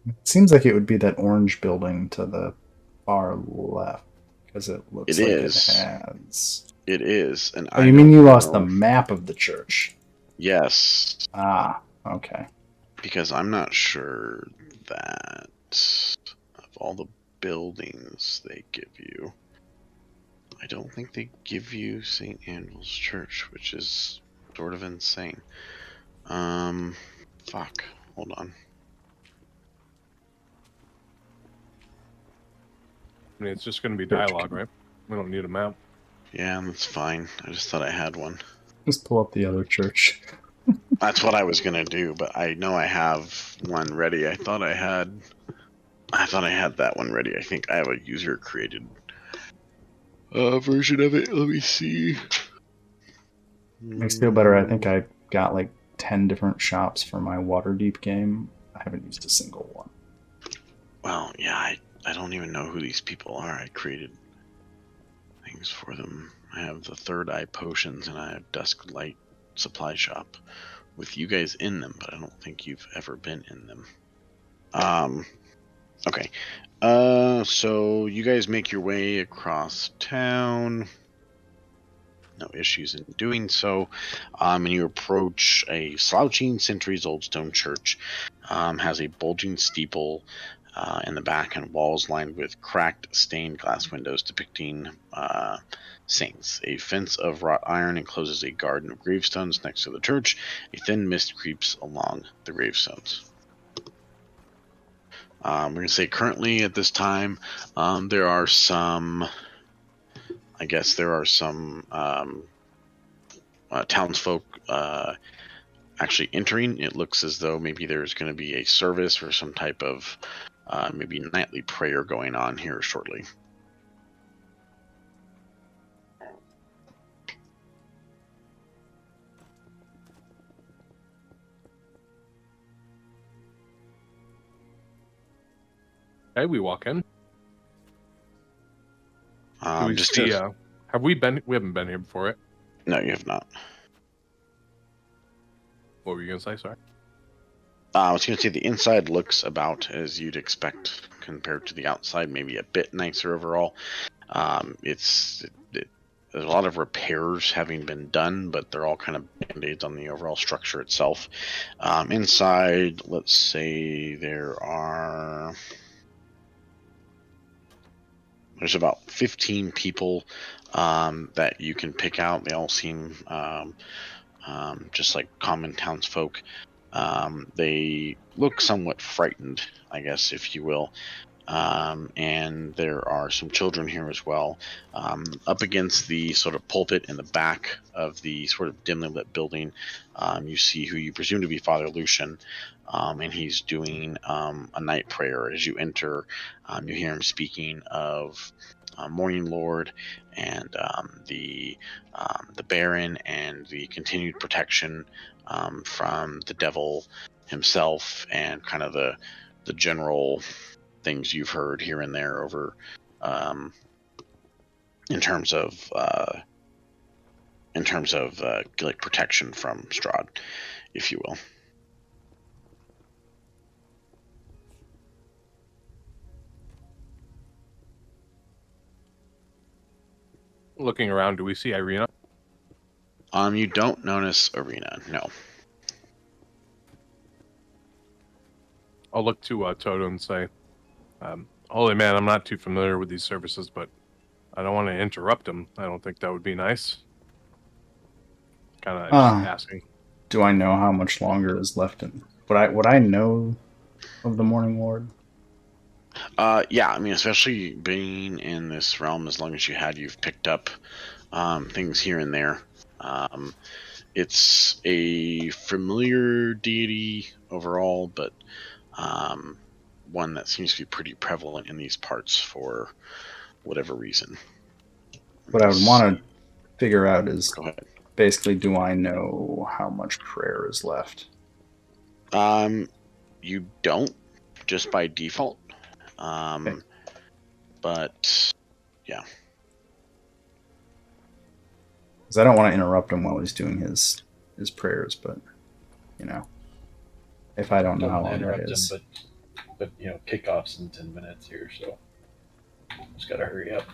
It seems like it would be that orange building to the far left, because it looks like it has. It is, and Oh, you mean you lost the map of the church? Yes. Ah, okay. Because I'm not sure that of all the buildings they give you, I don't think they give you St. Andrew's Church, which is sort of insane. Fuck. Hold on. I mean, it's just going to be dialogue, right? We don't need a map. Yeah, that's fine. I just thought I had one. Just pull up the other church. That's what I was gonna do, but I know I have one ready. I thought I had that one ready. I think I have a user created version of it. Let me see. Makes me feel better. I think I got like 10 different shops for my Waterdeep game. I haven't used a single one. Well, yeah, I don't even know who these people are. I created things for them. I have the Third Eye potions and I have Dusk Light supply shop with you guys in them, but I don't think you've ever been in them. Okay. So you guys make your way across town. No issues in doing so. And you approach a slouching centuries-old stone church. Has a bulging steeple in the back and walls lined with cracked stained glass windows depicting saints. A fence of wrought iron encloses a garden of gravestones next to the church. A thin mist creeps along the gravestones. We're going to say currently at this time, there are some townsfolk actually entering. It looks as though maybe there's going to be a service or some type of maybe nightly prayer going on here shortly. Okay, we walk in. Do we Just see? Have we been? We haven't been here before, right? No, you have not. What were you gonna say? Sorry. I was going to say the inside looks about as you'd expect compared to the outside, maybe a bit nicer overall. There's a lot of repairs having been done, but they're all kind of band-aids on the overall structure itself. Inside, let's say there's about 15 people that you can pick out. They all seem just like common townsfolk. They look somewhat frightened, I guess, if you will. And there are some children here as well. Up against the sort of pulpit in the back of the sort of dimly lit building, you see who you presume to be Father Lucian, and he's doing a night prayer. As you enter, you hear him speaking of Morning Lord and the Baron and the continued protection from the devil himself and kind of the general things you've heard here and there over in terms of like protection from Strahd, if you will. Looking around, do we see Irina? You don't notice Irina, no. I'll look to Toto and say, "Holy man, I'm not too familiar with these services, but I don't want to interrupt him. I don't think that would be nice." Kind of just asking. Do I know how much longer is left in? Would I know of the Morning Lord? Yeah, I mean, especially being in this realm as long as you've picked up things here and there. It's a familiar deity overall, but one that seems to be pretty prevalent in these parts for whatever reason. What I would want to figure out is, go ahead. basically, do I know how much prayer is left? You don't, just by default. Okay. But yeah. Because I don't want to interrupt him while he's doing his prayers, but if I don't know how long that is. But kickoff's in 10 minutes here, so just gotta hurry up.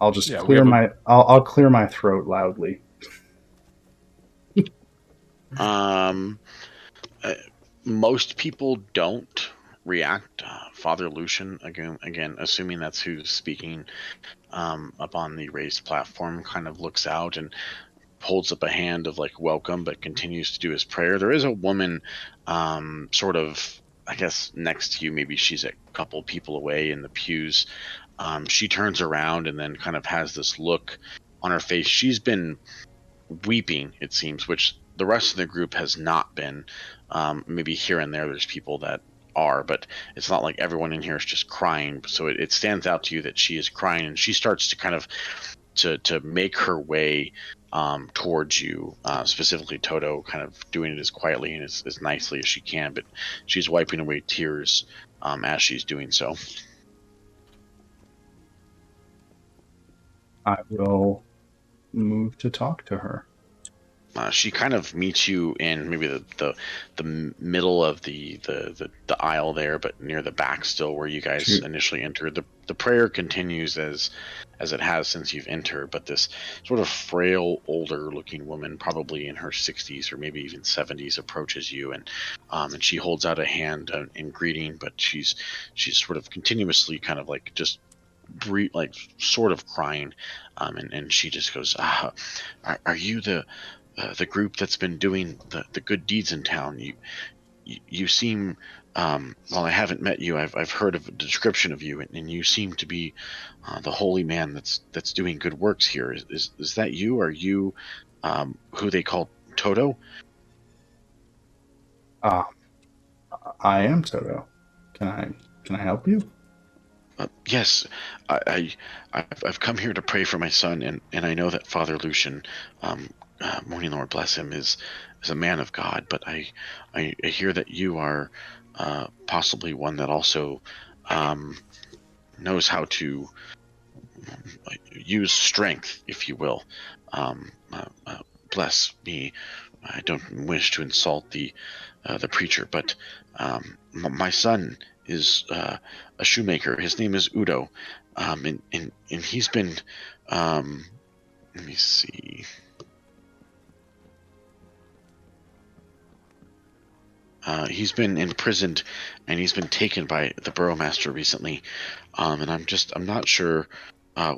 I'll just I'll clear my throat loudly. Most people don't react. Father Lucian, again, assuming that's who's speaking, up on the raised platform, kind of looks out and holds up a hand of like welcome, but continues to do his prayer. There is a woman, sort of, I guess, next to you. Maybe she's a couple people away in the pews. She turns around and then kind of has this look on her face. She's been weeping, it seems, which the rest of the group has not been. Maybe here and there's people that are, but it's not like everyone in here is just crying. So it stands out to you that she is crying, and she starts to kind of to make her way towards you, specifically Toto, kind of doing it as quietly and as nicely as she can, but she's wiping away tears as she's doing so. I will move to talk to her. She kind of meets you in maybe the middle of the aisle there, but near the back still, where you guys initially entered. The prayer continues as it has since you've entered, but this sort of frail, older looking woman, probably in her 60s or maybe even 70s, approaches you, and she holds out a hand in greeting, but she's sort of continuously kind of like just sort of crying, and she just goes, are you the group that's been doing the good deeds in town? You seem, well, I haven't met you. I've heard of a description of you, and you seem to be the holy man that's doing good works here. Is that you? Are you who they call Toto? I am Toto. Can I help you? Yes, I've come here to pray for my son, and I know that Father Lucian, Morning Lord bless him, is a man of God. But I hear that you are possibly one that also knows how to use strength, if you will. Bless me. I don't wish to insult the preacher, but my son is a shoemaker. His name is Udo, and he's been. Let me see. He's been imprisoned, and he's been taken by the burgomaster recently, and I'm not sure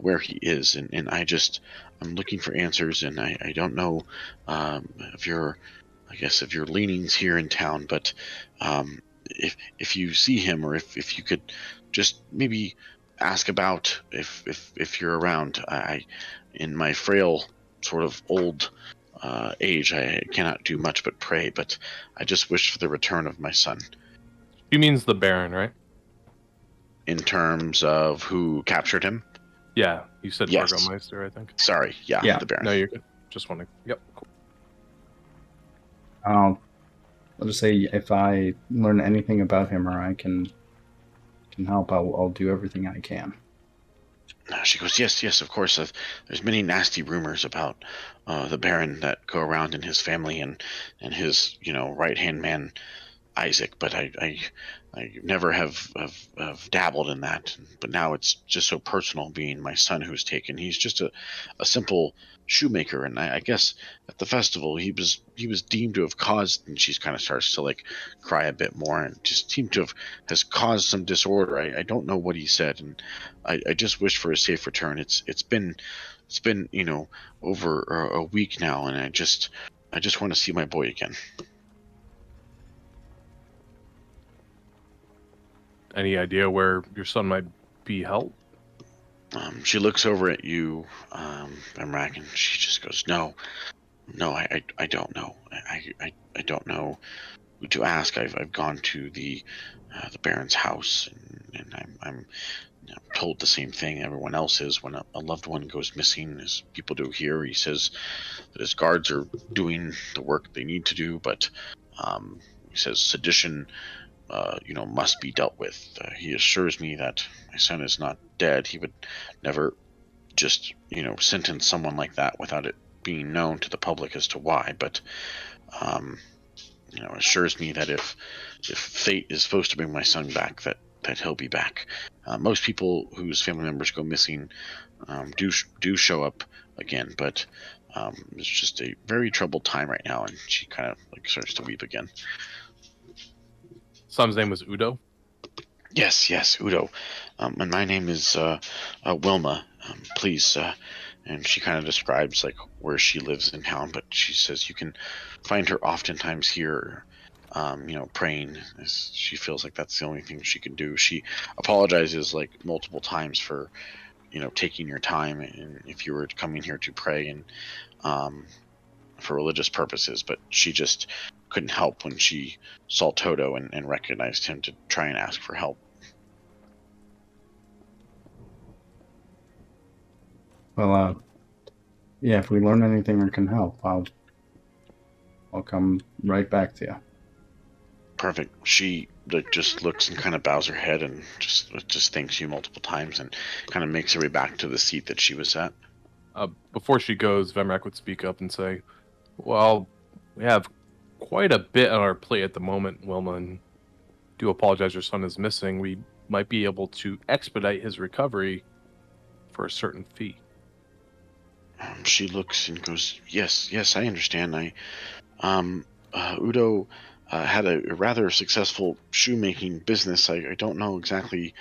where he is, and I'm looking for answers, and I don't know of your leanings here in town, but if you see him, or if you could just maybe ask about if you're around. I in my frail, sort of old age, I cannot do much but pray, but I just wish for the return of my son. He means the Baron, right? In terms of who captured him? Yeah, you said yes. Burgomeister, I think. Sorry, yeah, the Baron. No, you're good. Just want to. Yep. Cool. I'll just say if I learn anything about him or I can help, I'll do everything I can. She goes, yes, of course. There's many nasty rumors about the Baron that go around in his family and his, right-hand man, Isaac, but I never have dabbled in that. But now it's just so personal, being my son who's taken. He's just a simple shoemaker, and I guess at the festival he was deemed to have caused, and she kind of starts to like cry a bit more, and just seemed to has caused some disorder. I don't know what he said, and I just wish for a safe return. It's been over a week now, and I just want to see my boy again. Any idea where your son might be held? She looks over at you, Emrak, and she just goes, No, I don't know. I don't know who to ask. I've gone to the Baron's house, and I'm told the same thing everyone else is when a loved one goes missing, as people do here. He says that his guards are doing the work they need to do, but he says sedition, must be dealt with. He assures me that my son is not dead. He would never just, sentence someone like that without it being known to the public as to why. But, assures me that if fate is supposed to bring my son back, that he'll be back. Most people whose family members go missing do show up again, but it's just a very troubled time right now, and she kind of starts to weep again. Son's name was Udo? Yes, Udo. And my name is Wilma. Please, and she kind of describes where she lives in town, but she says you can find her oftentimes here, praying, as she feels like that's the only thing she can do. She apologizes multiple times for, taking your time, and if you were coming here to pray and for religious purposes, but she just couldn't help when she saw Toto and recognized him to try and ask for help. Well, yeah, if we learn anything or can help, I'll come right back to you. Perfect. She just looks and kind of bows her head and just thanks you multiple times and kind of makes her way back to the seat that she was at. Before she goes, Vemrak would speak up and say, "Well, we have quite a bit on our plate at the moment, Wilma, and do apologize your son is missing. We might be able to expedite his recovery for a certain fee." She looks and goes, yes, I understand. Udo had a rather successful shoemaking business. I don't know exactly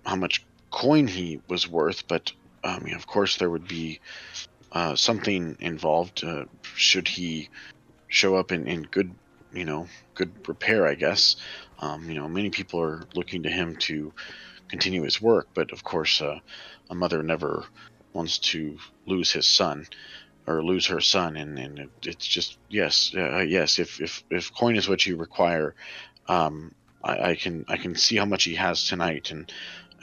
how much coin he was worth, but of course there would be something involved should he show up in good, good repair, I guess. Many people are looking to him to continue his work, but of course a mother never wants to lose his son or lose her son, and it's just yes. If coin is what you require, I can see how much he has tonight, and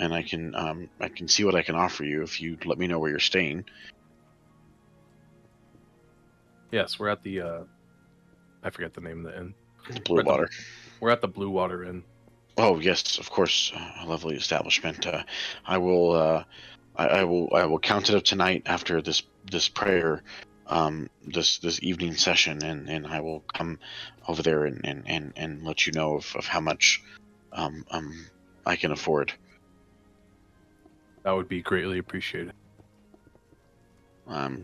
I can see what I can offer you if you let me know where you're staying. Yes, we're at the I forget the name of the inn. The Blue Water. We're at the Blue Water Inn. Oh yes, of course, a lovely establishment. I will I will count it up tonight after this prayer, this evening session, and I will come over there and let you know of how much I can afford. That would be greatly appreciated.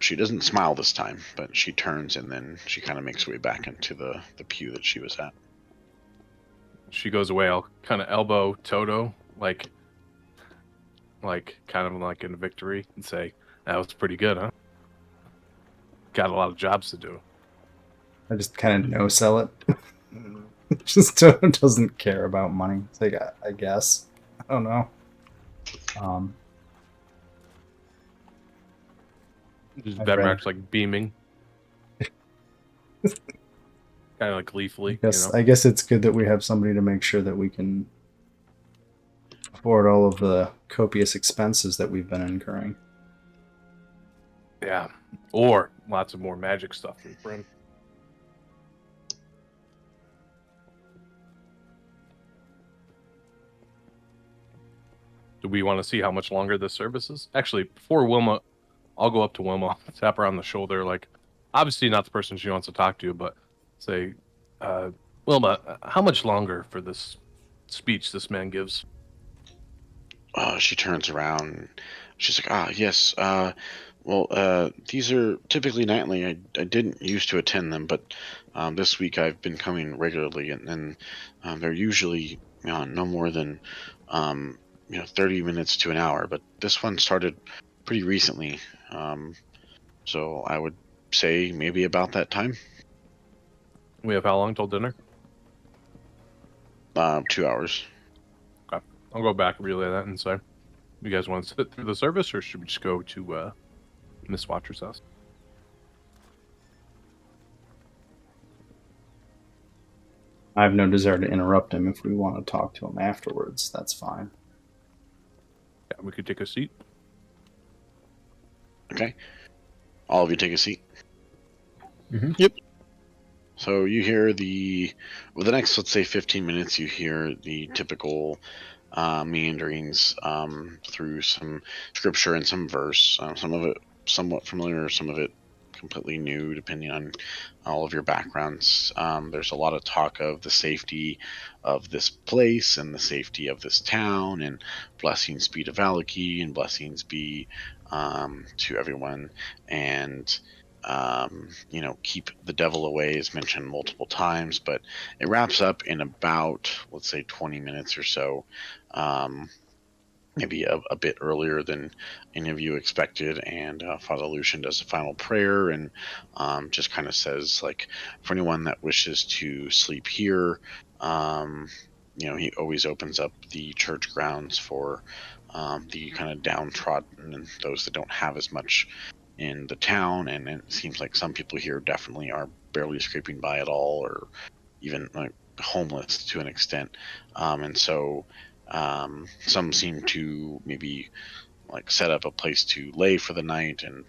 She doesn't smile this time, but she turns and then she kind of makes her way back into the pew that she was at. She goes away. I'll kind of elbow Toto, like kind of like in victory, and say, "That was pretty good, huh? Got a lot of jobs to do." I just kind of no sell it. Just doesn't care about money. It's like, I guess. I don't know. Just Vedrak's like beaming. Kind of like gleefully. I guess it's good that we have somebody to make sure that we can afford all of the copious expenses that we've been incurring. Yeah. Or lots of more magic stuff from Brim. Do we want to see how much longer this service is? Actually, before Wilma, I'll go up to Wilma, tap her on the shoulder, obviously not the person she wants to talk to, but say, Wilma, how much longer for this speech this man gives? She turns around. She's like, yes. These are typically nightly. I didn't used to attend them, but this week I've been coming regularly, and they're usually no more than 30 minutes to an hour. But this one started pretty recently, so I would say maybe about that time. We have how long till dinner? 2 hours. Okay. I'll go back and relay that and say, you guys want to sit through the service, or should we just go to Miss Watcher's house? I have no desire to interrupt him. If we want to talk to him afterwards, that's fine. Yeah, We could take a seat. Okay. All of you take a seat. Mm-hmm. Yep. So you hear the next, let's say, 15 minutes, you hear the typical meanderings through some scripture and some verse. Some of it somewhat familiar, some of it completely new, depending on all of your backgrounds. There's a lot of talk of the safety of this place and the safety of this town, and blessings be to Valaki, and blessings be to everyone, and keep the devil away is mentioned multiple times, but it wraps up in about, let's say, 20 minutes or so. Maybe a bit earlier than any of you expected, and Father Lucian does a final prayer and just kind of says, like, for anyone that wishes to sleep here, he always opens up the church grounds for the kind of downtrodden and those that don't have as much in the town, and it seems like some people here definitely are barely scraping by at all, or even like homeless to an extent, and so some seem to maybe like set up a place to lay for the night, and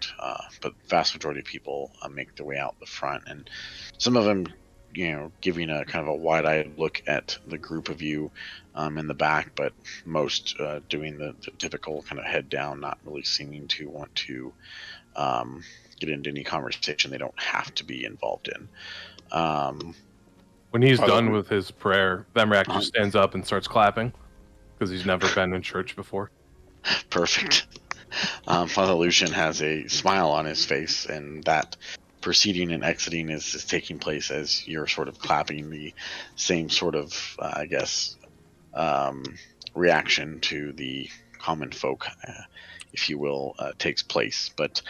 but vast majority of people make their way out the front, and some of them giving a kind of a wide-eyed look at the group of you in the back, but most doing the typical kind of head down, not really seeming to want to get into any conversation they don't have to be involved in. When he's done with his prayer, Vemrak just stands up and starts clapping because he's never been in church before. Perfect. Father Lucian has a smile on his face, and that proceeding and exiting is taking place as you're sort of clapping. The same sort of, reaction to the common folk, if you will, takes place. But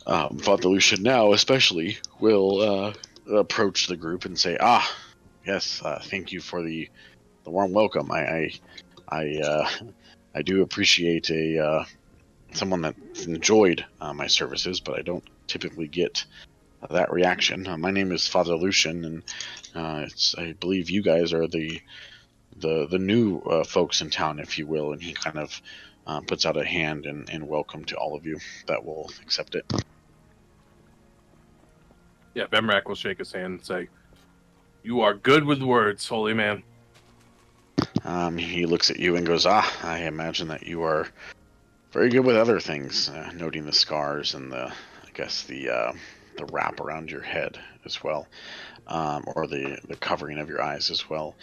Father Lucian now especially will approach the group and say, yes, thank you for the warm welcome. I do appreciate someone that's enjoyed my services, but I don't typically get that reaction. My name is Father Lucian, and I believe you guys are the new folks in town, if you will. And he kind of puts out a hand and welcome to all of you that will accept it. Yeah, Vemrak will shake his hand and say, "You are good with words, holy man." He looks at you and goes, I imagine that you are very good with other things, noting the scars and the wrap around your head as well, or the covering of your eyes as well.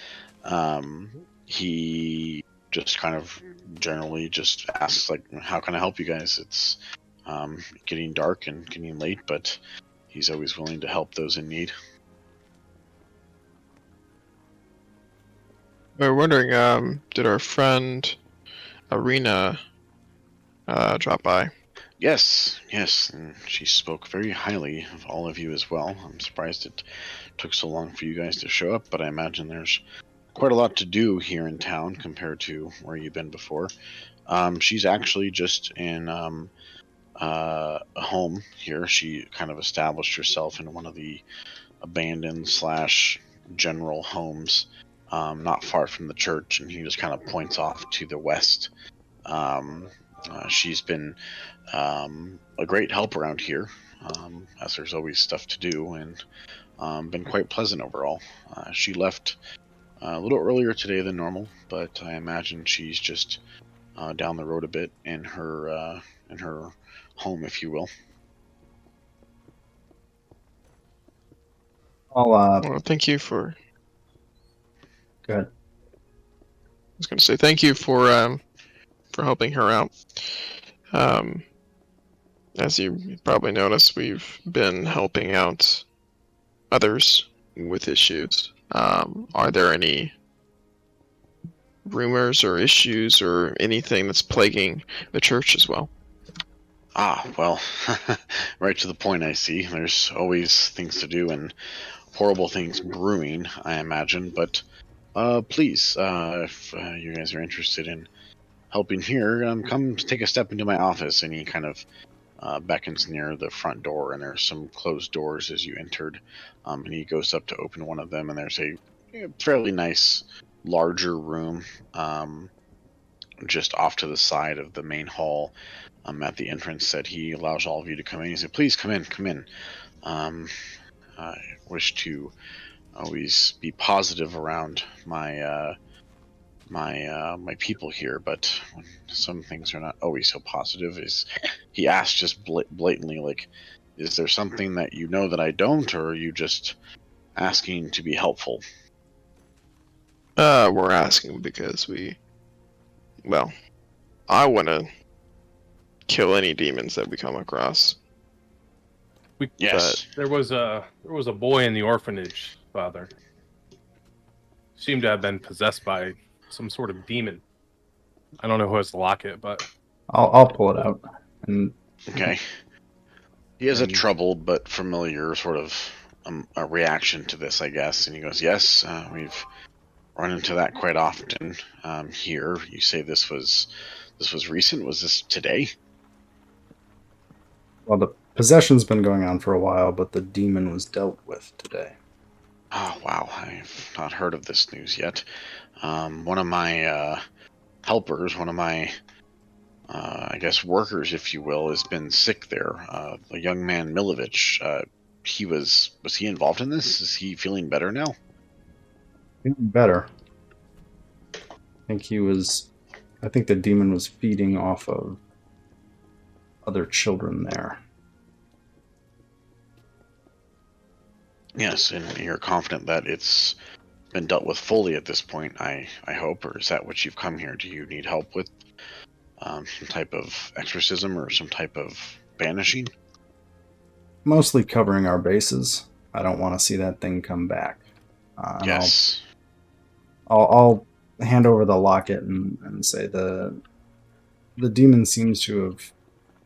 He just kind of generally just asks, like, how can I help you guys? It's getting dark and getting late, but he's always willing to help those in need. We're wondering, did our friend Arena drop by? Yes, and she spoke very highly of all of you as well. I'm surprised it took so long for you guys to show up, but I imagine there's quite a lot to do here in town compared to where you've been before. She's actually just in a home here. She kind of established herself in one of the abandoned / general homes, not far from the church, and he just kind of points off to the west. She's been a great help around here, as there's always stuff to do, and been quite pleasant overall. She left a little earlier today than normal, but I imagine she's just down the road a bit in her home, if you will. Well, thank you for. Go ahead. I was going to say thank you for helping her out. As you probably noticed, we've been helping out others with issues. Are there any rumors or issues or anything that's plaguing the church as well? Well, right to the point, I see. There's always things to do and horrible things brewing, I imagine. But please, if you guys are interested in helping here, come take a step into my office. And he kind of beckons near the front door, and there's some closed doors as you entered. And he goes up to open one of them, and there's a fairly nice, larger room. just off to the side of the main hall, at the entrance, said he allows all of you to come in. He said, "Please come in, come in. I wish to always be positive around my my people here, but some things are not always so positive." He asked just blatantly, like, "Is there something that you know that I don't, or are you just asking to be helpful?" We're asking because I want to kill any demons that we come across. Yes. There was a boy in the orphanage, Father. Seemed to have been possessed by some sort of demon. I don't know who has the locket, but I'll pull it out. And Okay. He has a troubled but familiar sort of a reaction to this, I guess. And he goes, "Yes, we've run into that quite often here. You say this was recent? Was this today?" well, the possession's been going on for a while, but the demon was dealt with today. Oh, wow. I've not heard of this news yet. One of my helpers, one of my, I guess, workers, if you will, has been sick there. A young man, Milovich. Was he involved in this? Is he feeling better now? Feeling better. I think the demon was feeding off of other children there. Yes, and you're confident that it's been dealt with fully at this point, I hope, or is that what you've come here? Do you need help with some type of exorcism or some type of banishing? Mostly covering our bases. I don't want to see that thing come back. Yes. I'll hand over the locket and say the demon seems to have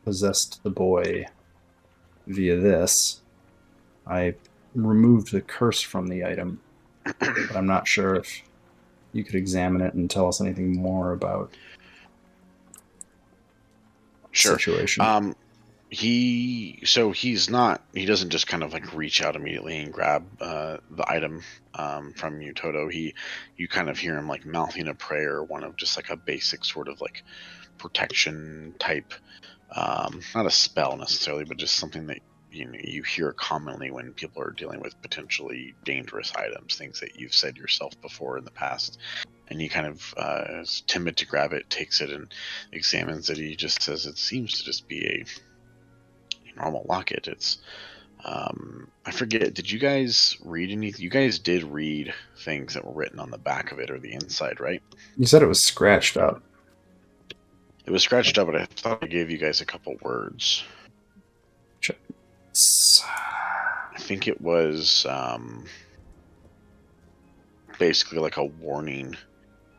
possessed the boy via this. I removed the curse from the item, but I'm not sure if you could examine it and tell us anything more about the situation. He doesn't just kind of like reach out immediately and grab the item from you, Toto. You kind of hear him like mouthing a prayer, one of just like a basic sort of like protection type, not a spell necessarily, but just something that you hear commonly when people are dealing with potentially dangerous items, things that you've said yourself before in the past. And he kind of is timid to grab it, takes it and examines it. He just says it seems to just be a normal locket. It's I forget, did you guys read anything? You guys did read things that were written on the back of it or the inside, right? You said it was scratched up. It was scratched up, but I thought I gave you guys a couple words. I think it was basically like a warning.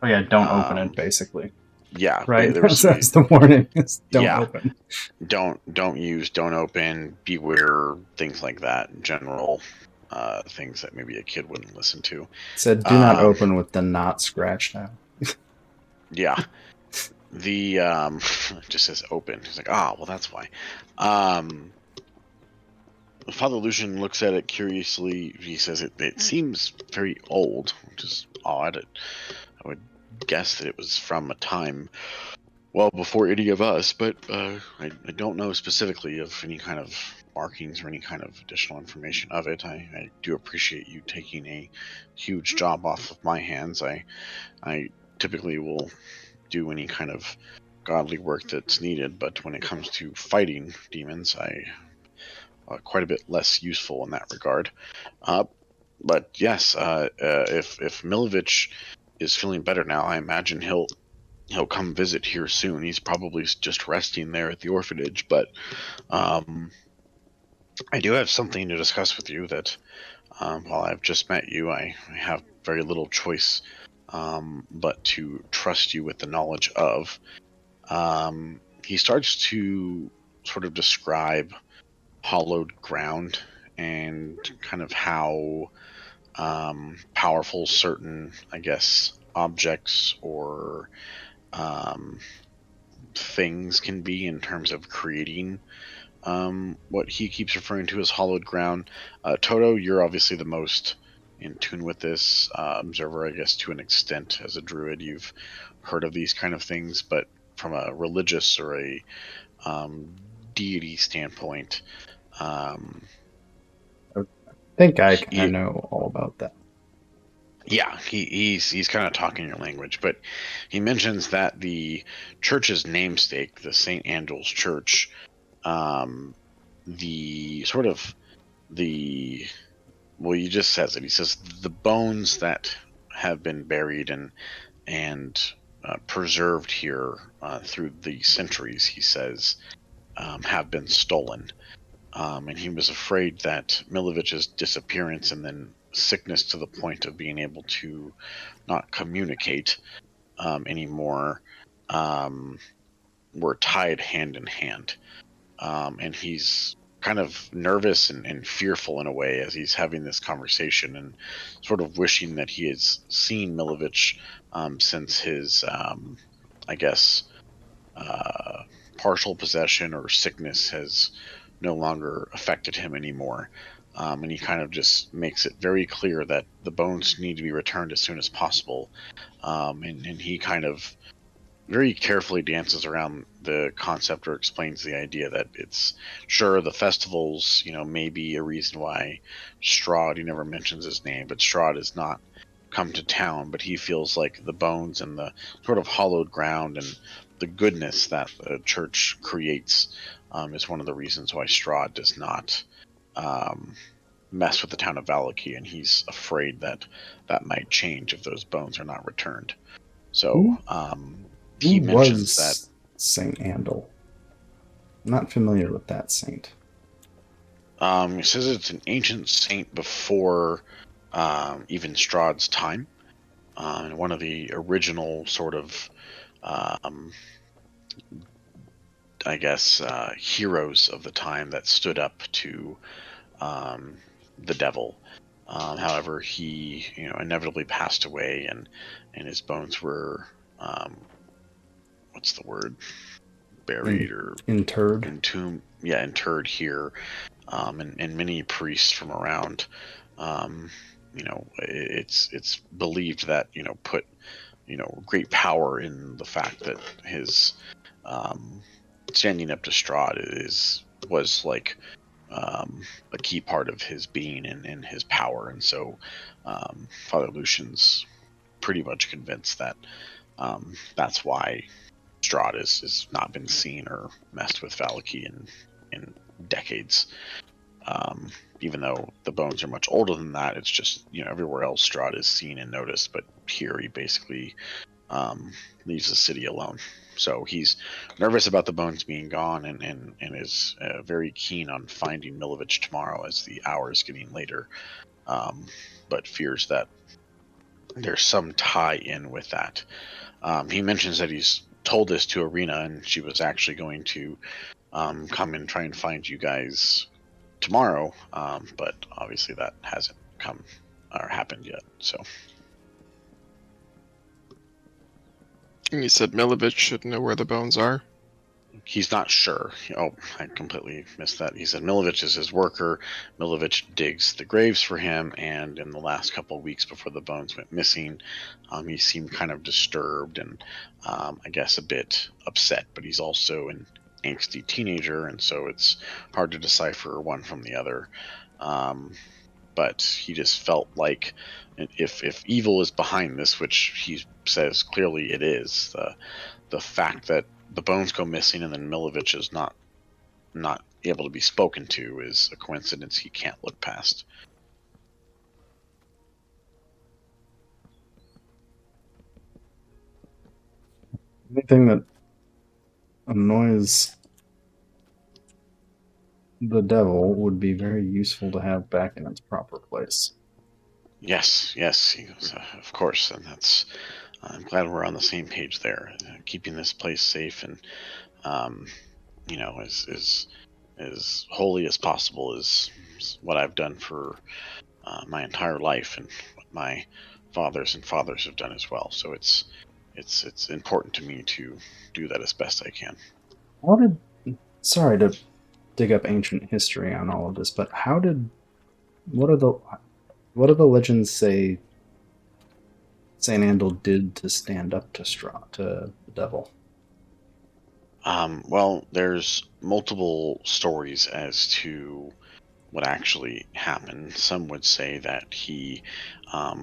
Oh yeah, don't open it, basically. Yeah, right. That's the warning. Don't open. Don't use. Don't open. Beware. Things like that. General things that maybe a kid wouldn't listen to. It said, "Do not open with the not scratched out." Yeah. The it just says open. He's like, well, that's why. Father Lucian looks at it curiously. He says it seems very old, which is odd. I would guess that it was from a time well before any of us, but I don't know specifically of any kind of markings or any kind of additional information of it. I do appreciate you taking a huge job off of my hands. I typically will do any kind of godly work that's needed, but when it comes to fighting demons, I quite a bit less useful in that regard. But yes, if Milovich is feeling better now, I imagine he'll come visit here soon. He's probably just resting there at the orphanage, but I do have something to discuss with you that while I've just met you, I have very little choice but to trust you with the knowledge of. He starts to sort of describe hollowed ground and kind of how powerful certain, I guess, objects or things can be in terms of creating what he keeps referring to as hollowed ground. Toto, you're obviously the most in tune with this observer, I guess, to an extent. As a druid, you've heard of these kind of things, but from a religious or a deity standpoint, I think I kind of know all about that. Yeah, he's kind of talking your language, but he mentions that the church's namesake, the St. Angel's Church, the sort of the well, he just says it. He says the bones that have been buried and preserved here through the centuries, he says, have been stolen. And he was afraid that Milovich's disappearance and then sickness to the point of being able to not communicate anymore were tied hand in hand. And he's kind of nervous and fearful in a way as he's having this conversation and sort of wishing that he has seen Milovich since his, I guess, partial possession or sickness has no longer affected him anymore. And he kind of just makes it very clear that the bones need to be returned as soon as possible. And he kind of very carefully dances around the concept or explains the idea that it's sure the festivals, may be a reason why Strahd, he never mentions his name, but Strahd has not come to town, but he feels like the bones and the sort of hollowed ground and the goodness that the church creates is one of the reasons why Strahd does not mess with the town of Valaki, and he's afraid that that might change if those bones are not returned. So he mentions that Saint Andal. I'm not familiar with that saint. He says it's an ancient saint before even Strahd's time, and one of the original sort of, I guess, heroes of the time that stood up to the devil. However, he, inevitably passed away, and his bones were, what's the word? Buried or interred. Entombed. Yeah, interred here. And many priests from around, it's believed that, put, great power in the fact that his standing up to Strahd was like a key part of his being and his power. And so Father Lucian's pretty much convinced that that's why Strahd has not been seen or messed with Valaki in decades. Even though the bones are much older than that, it's just, everywhere else Strahd is seen and noticed, but here he basically leaves the city alone. So he's nervous about the bones being gone and is very keen on finding Milovich tomorrow as the hour is getting later, but fears that there's some tie-in with that. He mentions that he's told this to Arena, and she was actually going to come and try and find you guys tomorrow, but obviously that hasn't come or happened yet. So you said Milovich should know where the bones are? He's not sure. Oh, I completely missed that. He said Milovich is his worker. Milovich digs the graves for him, and in the last couple of weeks before the bones went missing, he seemed kind of disturbed and I guess a bit upset, but he's also an angsty teenager, and so it's hard to decipher one from the other. But he just felt like if evil is behind this, which he says clearly it is, the fact that the bones go missing and then Milovich is not able to be spoken to is a coincidence he can't look past. Anything that annoys the devil would be very useful to have back in its proper place. Yes, he goes, of course, and that's. I'm glad we're on the same page there. Keeping this place safe and, as holy as possible is what I've done for my entire life, and what my fathers and fathers have done as well. So it's important to me to do that as best I can. Sorry to dig up ancient history on all of this, but what do the legends say Saint Andal did to stand up to the devil? Well, there's multiple stories as to what actually happened. Some would say that he,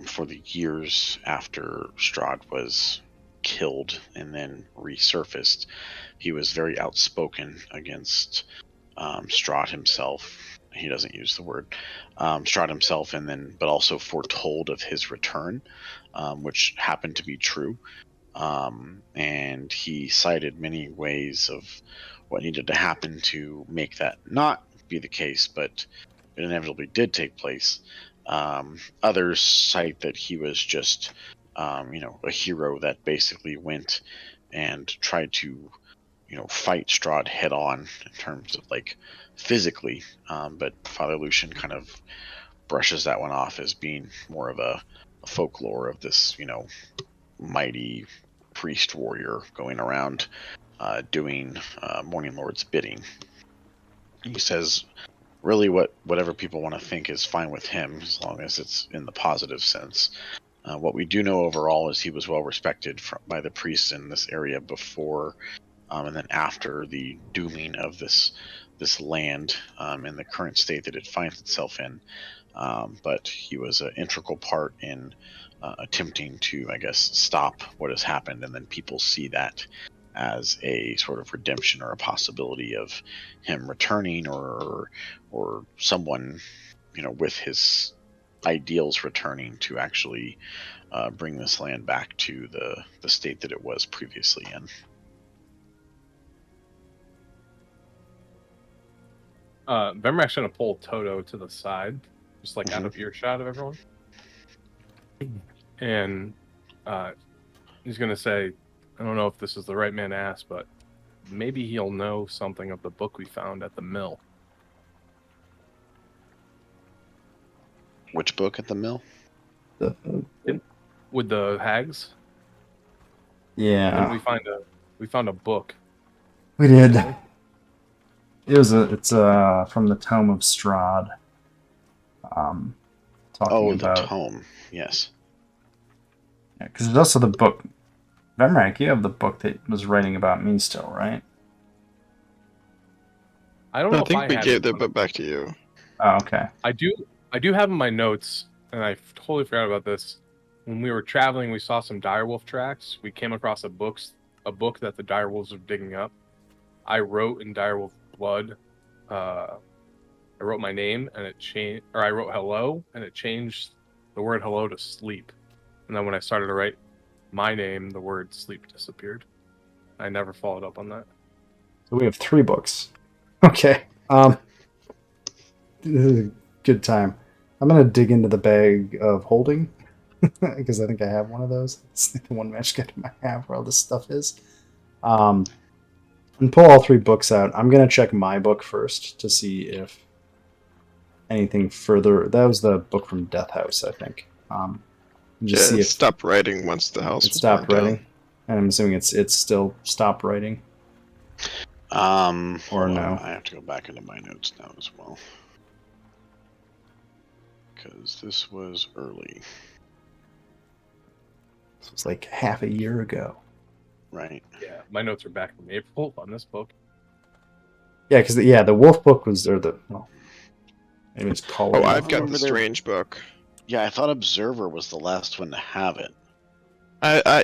for the years after Strahd was killed and then resurfaced, he was very outspoken against Strahd himself. He doesn't use the word Strahd himself, and then but also foretold of his return, which happened to be true. And he cited many ways of what needed to happen to make that not be the case, but it inevitably did take place. Others cite that he was just, a hero that basically went and tried to, fight Strahd head on in terms of like physically. But Father Lucian kind of brushes that one off as being more of a folklore of this, mighty priest warrior going around doing Morning Lord's bidding. He says, really, whatever people want to think is fine with him as long as it's in the positive sense. What we do know overall is he was well respected by the priests in this area before and then after the dooming of this land in the current state that it finds itself in. But he was an integral part in attempting to, I guess, stop what has happened, and then people see that as a sort of redemption or a possibility of him returning, or someone, with his ideals returning to actually bring this land back to the state that it was previously in. Vemrak's gonna pull Toto to the side, just like out of earshot of everyone, and he's gonna say, "I don't know if this is the right man to ask, but maybe he'll know something of the book we found at the mill." Which book at the mill? With the hags. Yeah, Didn't we found a book? we did. It's from the Tome of Strahd. Talking about the tome. Yes. Yeah, because there's also the book. Vemrak, you have the book that was writing about me still, right? I don't know. I think if we have gave it, the but book back to you. Oh, okay. I do have in my notes, and I totally forgot about this. When we were traveling, we saw some direwolf tracks. We came across a book that the direwolves were digging up. I wrote in direwolf blood. I wrote my name, and it changed. Or I wrote hello, and it changed the word hello to sleep. And then when I started to write my name, the word sleep disappeared. I never followed up on that. So we have 3 books. Okay. This is a good time. I'm gonna dig into the bag of holding because I think I have one of those. It's the one match kit I have where all this stuff is. And pull all 3 books out. I'm gonna check my book first to see if anything further. That was the book from Death House, I think. Just see it if stopped writing once the house it was stopped burned writing. down. And I'm assuming it's still stopped writing. Or no. I have to go back into my notes now as well, because this was early. This was like half a year ago. Right. Yeah, my notes are back from April on this book. Yeah, because the Wolf book was maybe it's called. Oh, Wolf. I've got the Strange book. Yeah, I thought Observer was the last one to have it.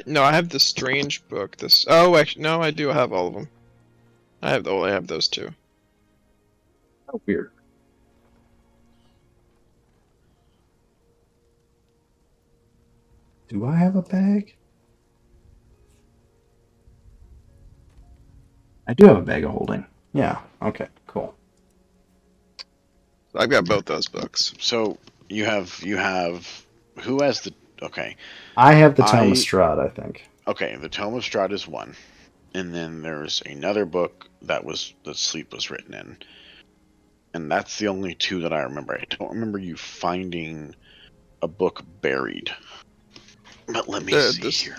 No, I have the Strange book. Actually, no, I do have all of them. I have those 2. Oh, weird. Do I have a bag? I do have a bag of holding. Yeah. Okay. Cool. I've got both those books. So you have who has the okay? I have the Tome of Strahd, I think. Okay, the Tome of Strahd is one, and then there's another book that Sleep was written in, and that's the only 2 that I remember. I don't remember you finding a book buried. But let me see here.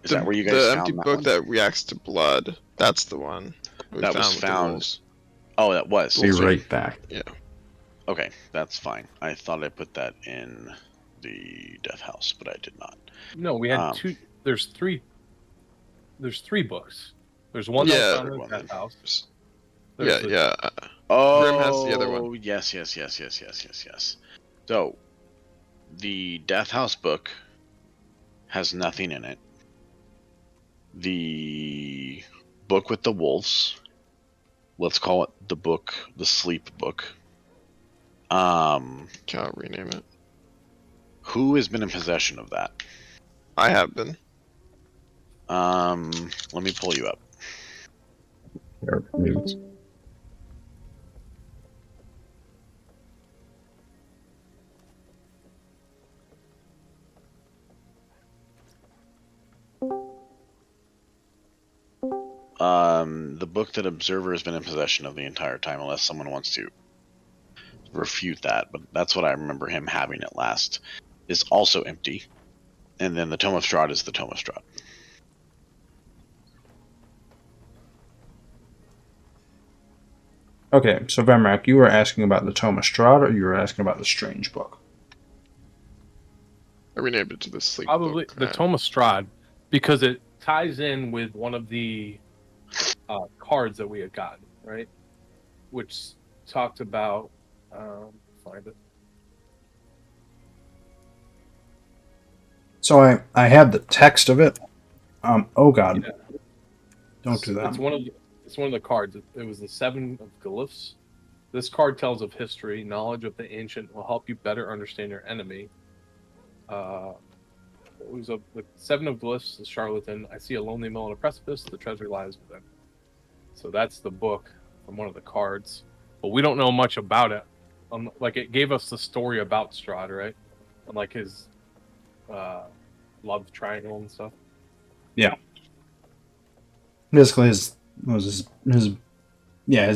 Is that where you guys found the empty book that reacts to blood? That's the one that was found. Oh, that was. Be right back. Yeah. Okay, that's fine. I thought I put that in the Death House, but I did not. No, we had two. There's three books. There's one that was found in the Death House. Yeah. Oh, Grim has the other one. Yes. So, the Death House book has nothing in it. The book with the wolves, let's call it the sleep book. I'll rename it. Who has been in possession of that? I have been. Let me pull you up. The book that Observer has been in possession of the entire time, unless someone wants to refute that, but that's what I remember him having at last, is also empty. And then the Tome of Strahd is the Tome of Strahd. Okay, so Vemrak, you were asking about the Tome of Strahd, or you were asking about the Strange Book? I renamed it to the sleep Probably book. the Tome of Strahd, because it ties in with one of the cards that we had gotten, right? Which talked about, find it. So I had the text of it. Oh God! Yeah. Don't do that. It's one of the cards. It was the Seven of Glyphs. This card tells of history. Knowledge of the ancient will help you better understand your enemy. It was the Seven of Glyphs, the charlatan. I see a lonely mill on a precipice. The treasure lies within. So that's the book from one of the cards, but we don't know much about it. Like, it gave us the story about Strahd, right? And like his love triangle and stuff. Yeah. Basically, his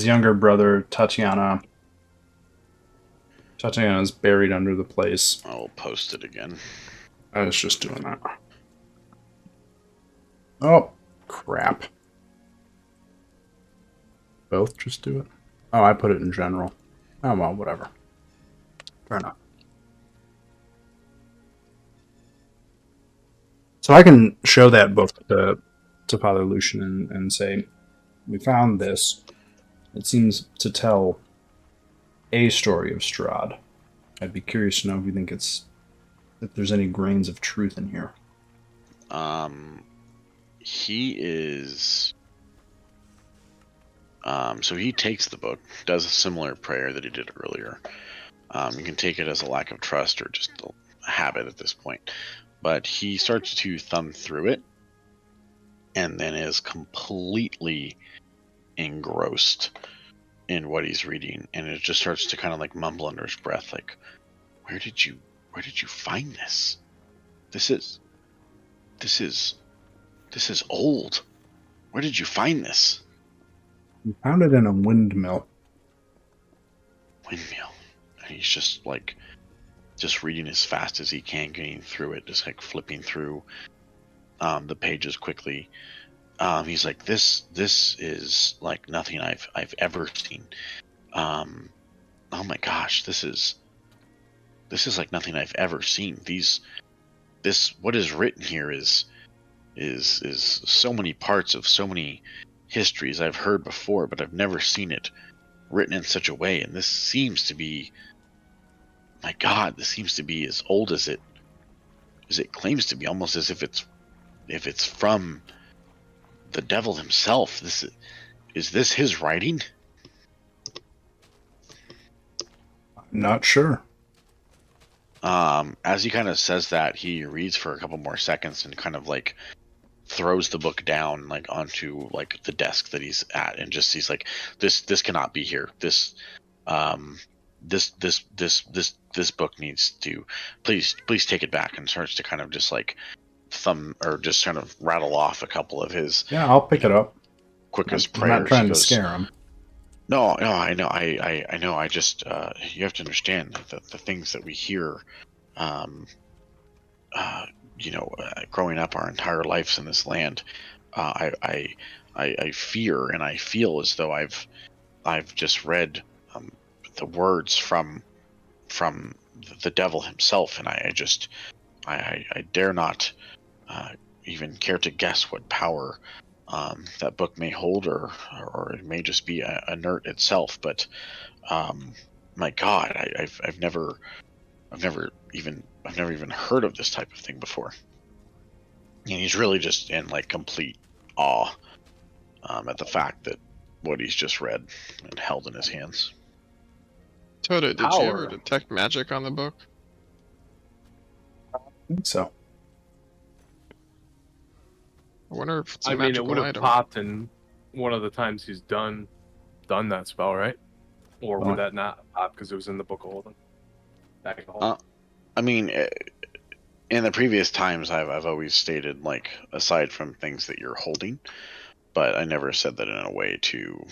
younger brother Tatiana. Tatiana's buried under the place. I'll post it again. I was just doing that. Oh, crap. Both just do it? Oh, I put it in general. Oh, well, whatever. Fair enough. So I can show that book to Father Lucian and say, we found this. It seems to tell a story of Strahd. I'd be curious to know if you think if there's any grains of truth in here. He is. So he takes the book, does a similar prayer that he did earlier. You can take it as a lack of trust or just a habit at this point. But he starts to thumb through it and then is completely engrossed in what he's reading. And it just starts to kind of like mumble under his breath, like, where did you find this? This is old. Where did you find this? We found it in a windmill. Windmill. And he's just like, just reading as fast as he can, getting through it, just like flipping through the pages quickly. He's like, this is like nothing I've ever seen. Oh my gosh, this is like nothing I've ever seen. This what is written here is so many parts of so many histories I've heard before, but I've never seen it written in such a way. And this seems to be, my God, this seems to be as old as it claims to be, almost as if it's from the devil himself. Is this his writing? Not sure. As he kind of says that, he reads for a couple more seconds and kind of like throws the book down like onto like the desk that he's at, and just he's like, this cannot be here. This book needs to, please take it back, and starts to kind of just like thumb or just kind of rattle off a couple of his, yeah, I'll pick it up. Quickest I'm prayers. not trying to scare him. No, I know. I know. I just, you have to understand that the things that we hear, growing up our entire lives in this land, I fear and I feel as though I've just read the words from the devil himself, and I dare not even care to guess what power that book may hold, or it may just be inert itself. But my God, I've never even heard of this type of thing before. And he's really just in like complete awe at the fact that what he's just read and held in his hands. Toto, did you Power. ever detect magic on the book? I think so. I wonder if it's a I mean, it magical would have item. popped in one of the times he's done that spell, right? Or Well, would that not pop because it was in the book of holding? Back in the hole. I mean, in the previous times, I've always stated, like, aside from things that you're holding, but I never said that in a way to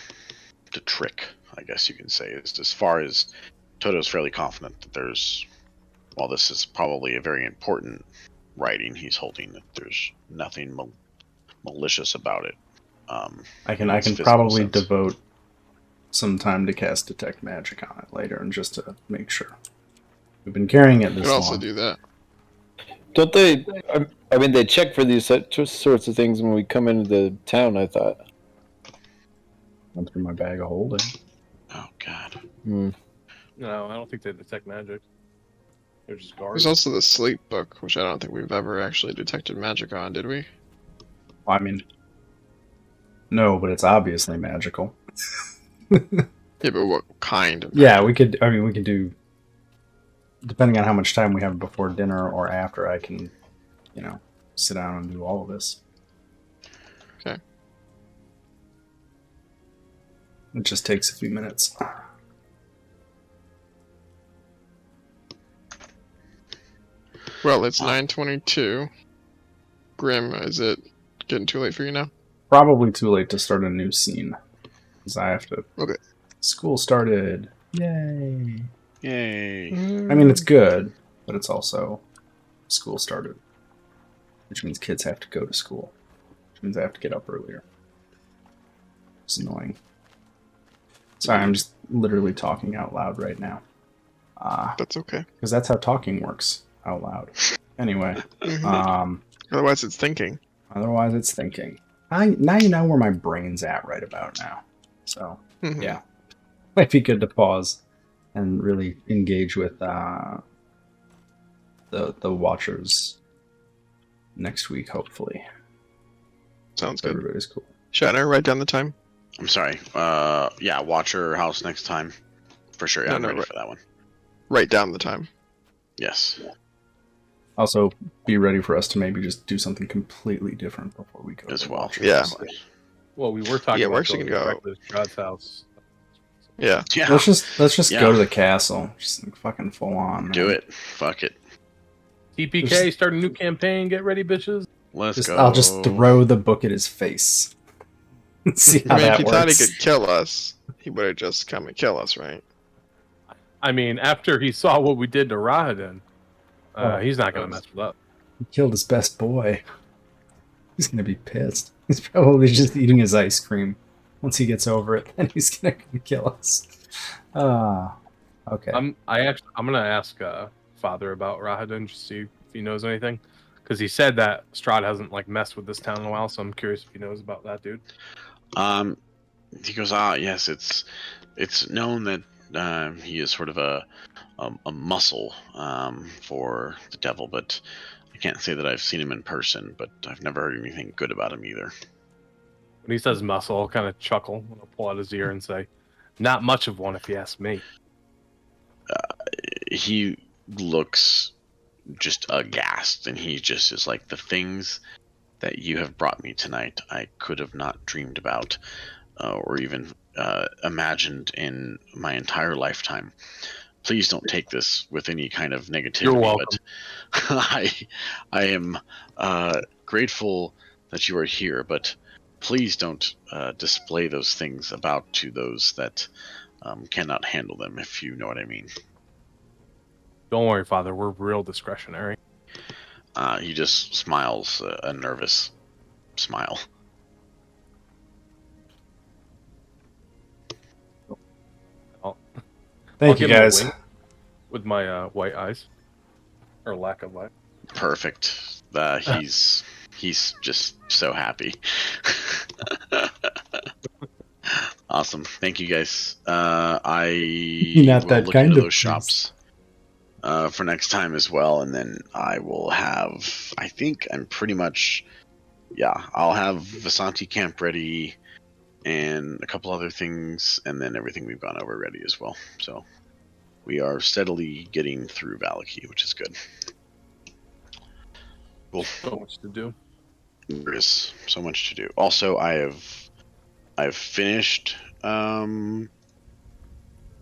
trick, I guess you can say. As far as Toto's fairly confident that while this is probably a very important writing he's holding, that there's nothing malicious about it. I can probably devote some time to cast Detect Magic on it later, and just to make sure. We've been carrying it You this could also long. do that. Don't they? I mean, they check for these sorts of things when we come into the town. I thought. Went through my bag of holding. Oh God. Hmm. No, I don't think they detect magic. They're just guards. There's also the sleep book, which I don't think we've ever actually detected magic on, did we? I mean, no, but it's obviously magical. Yeah, but what kind of Yeah, we could. I mean, we could do. Depending on how much time we have before dinner or after, I can, sit down and do all of this. Okay. It just takes a few minutes. Well, it's 9:22. Grim, is it getting too late for you now? Probably too late to start a new scene, because I have to. Okay. School started. Yay! Yay. I mean, it's good, but it's also school started, which means kids have to go to school, which means I have to get up earlier. It's annoying. Sorry, I'm just literally talking out loud right now. That's okay. Because that's how talking works out loud. Anyway, Otherwise, it's thinking. otherwise it's thinking. Now you know where my brain's at right about now. So Mhm. yeah, might be good to pause and really engage with the watchers next week, hopefully. Sounds good. Everybody's cool. Shatner, write down the time. I'm sorry. Yeah, watch your house next time. For sure. Yeah, No, I'm no, ready right. for that one. Write down the time. Yes. Also, be ready for us to maybe just do something completely different before we go As to well. watchers. Yeah. Well, we were talking Yeah, about we're actually going gonna go- directly to Strahd's house. Yeah. Yeah. Let's just Yeah. go to the castle. Just like, fucking full on. Do man. it. Fuck it. TPK, start a new campaign. Get ready, bitches. Let's go. I'll just throw the book at his face. See how I mean, if that he works. thought he could kill us, he would have just come and kill us, right? I mean, after he saw what we did to Rahadin, Oh, he's not going to mess with us. He killed his best boy. He's gonna be pissed. He's probably just eating his ice cream. Once he gets over it, then he's gonna kill us. Okay. I'm gonna ask Father about Rahadin, just see if he knows anything, because he said that Strahd hasn't like messed with this town in a while. So I'm curious if he knows about that dude. He goes, yes, it's known that he is sort of a muscle for the devil, but I can't say that I've seen him in person, but I've never heard anything good about him either. When he says muscle, I'll kind of chuckle. I'll pull out his ear and say, "Not much of one, if you ask me." He looks just aghast, and he just is like, the things that you have brought me tonight, I could have not dreamed about or even imagined in my entire lifetime. Please don't take this with any kind of negativity. You're welcome. But I am grateful that you are here, but please don't display those things about to those that cannot handle them, if you know what I mean. Don't worry, Father. We're real discretionary. He just smiles, a nervous smile. Thank you, give him a guys. wink with my white eyes, or lack of light. Perfect. He's just so happy. Awesome. Thank you guys. I Not will that look kind into of those shops for next time as well, and then I will have. I think I'm pretty much. Yeah, I'll have Vasanti Camp ready, and a couple other things, and then everything we've gone over ready as well. So we are steadily getting through Valaki, which is good. Cool. So much to do. There is so much to do. Also, I've finished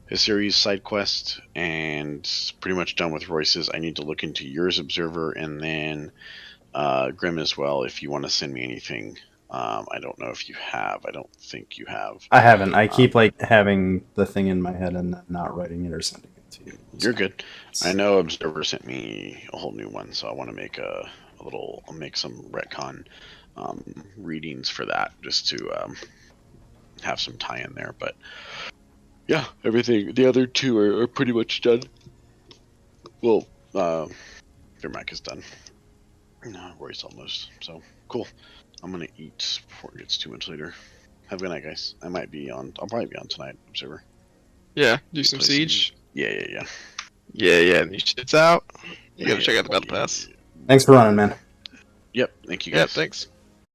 his series side quest and pretty much done with Royce's. I need to look into yours, Observer, and then Grim as well. If you want to send me anything, I don't know if you have. I don't think you have. I haven't. I keep like having the thing in my head and not writing it or sending it to you. You're good. I know Observer sent me a whole new one, so I want to make I'll make some retcon readings for that just to have some tie in there. But yeah, everything. The other two are pretty much done. Well, their mic is done. No, Roy's almost. So cool. I'm gonna eat before it gets too much later. Have a good night, guys. I'll probably be on tonight, Observer. Yeah, do some Siege. Yeah. Yeah, new shit's out. You gotta check out the Battle Pass. Thanks for running, man. Yep, thank you guys. Yeah, thanks.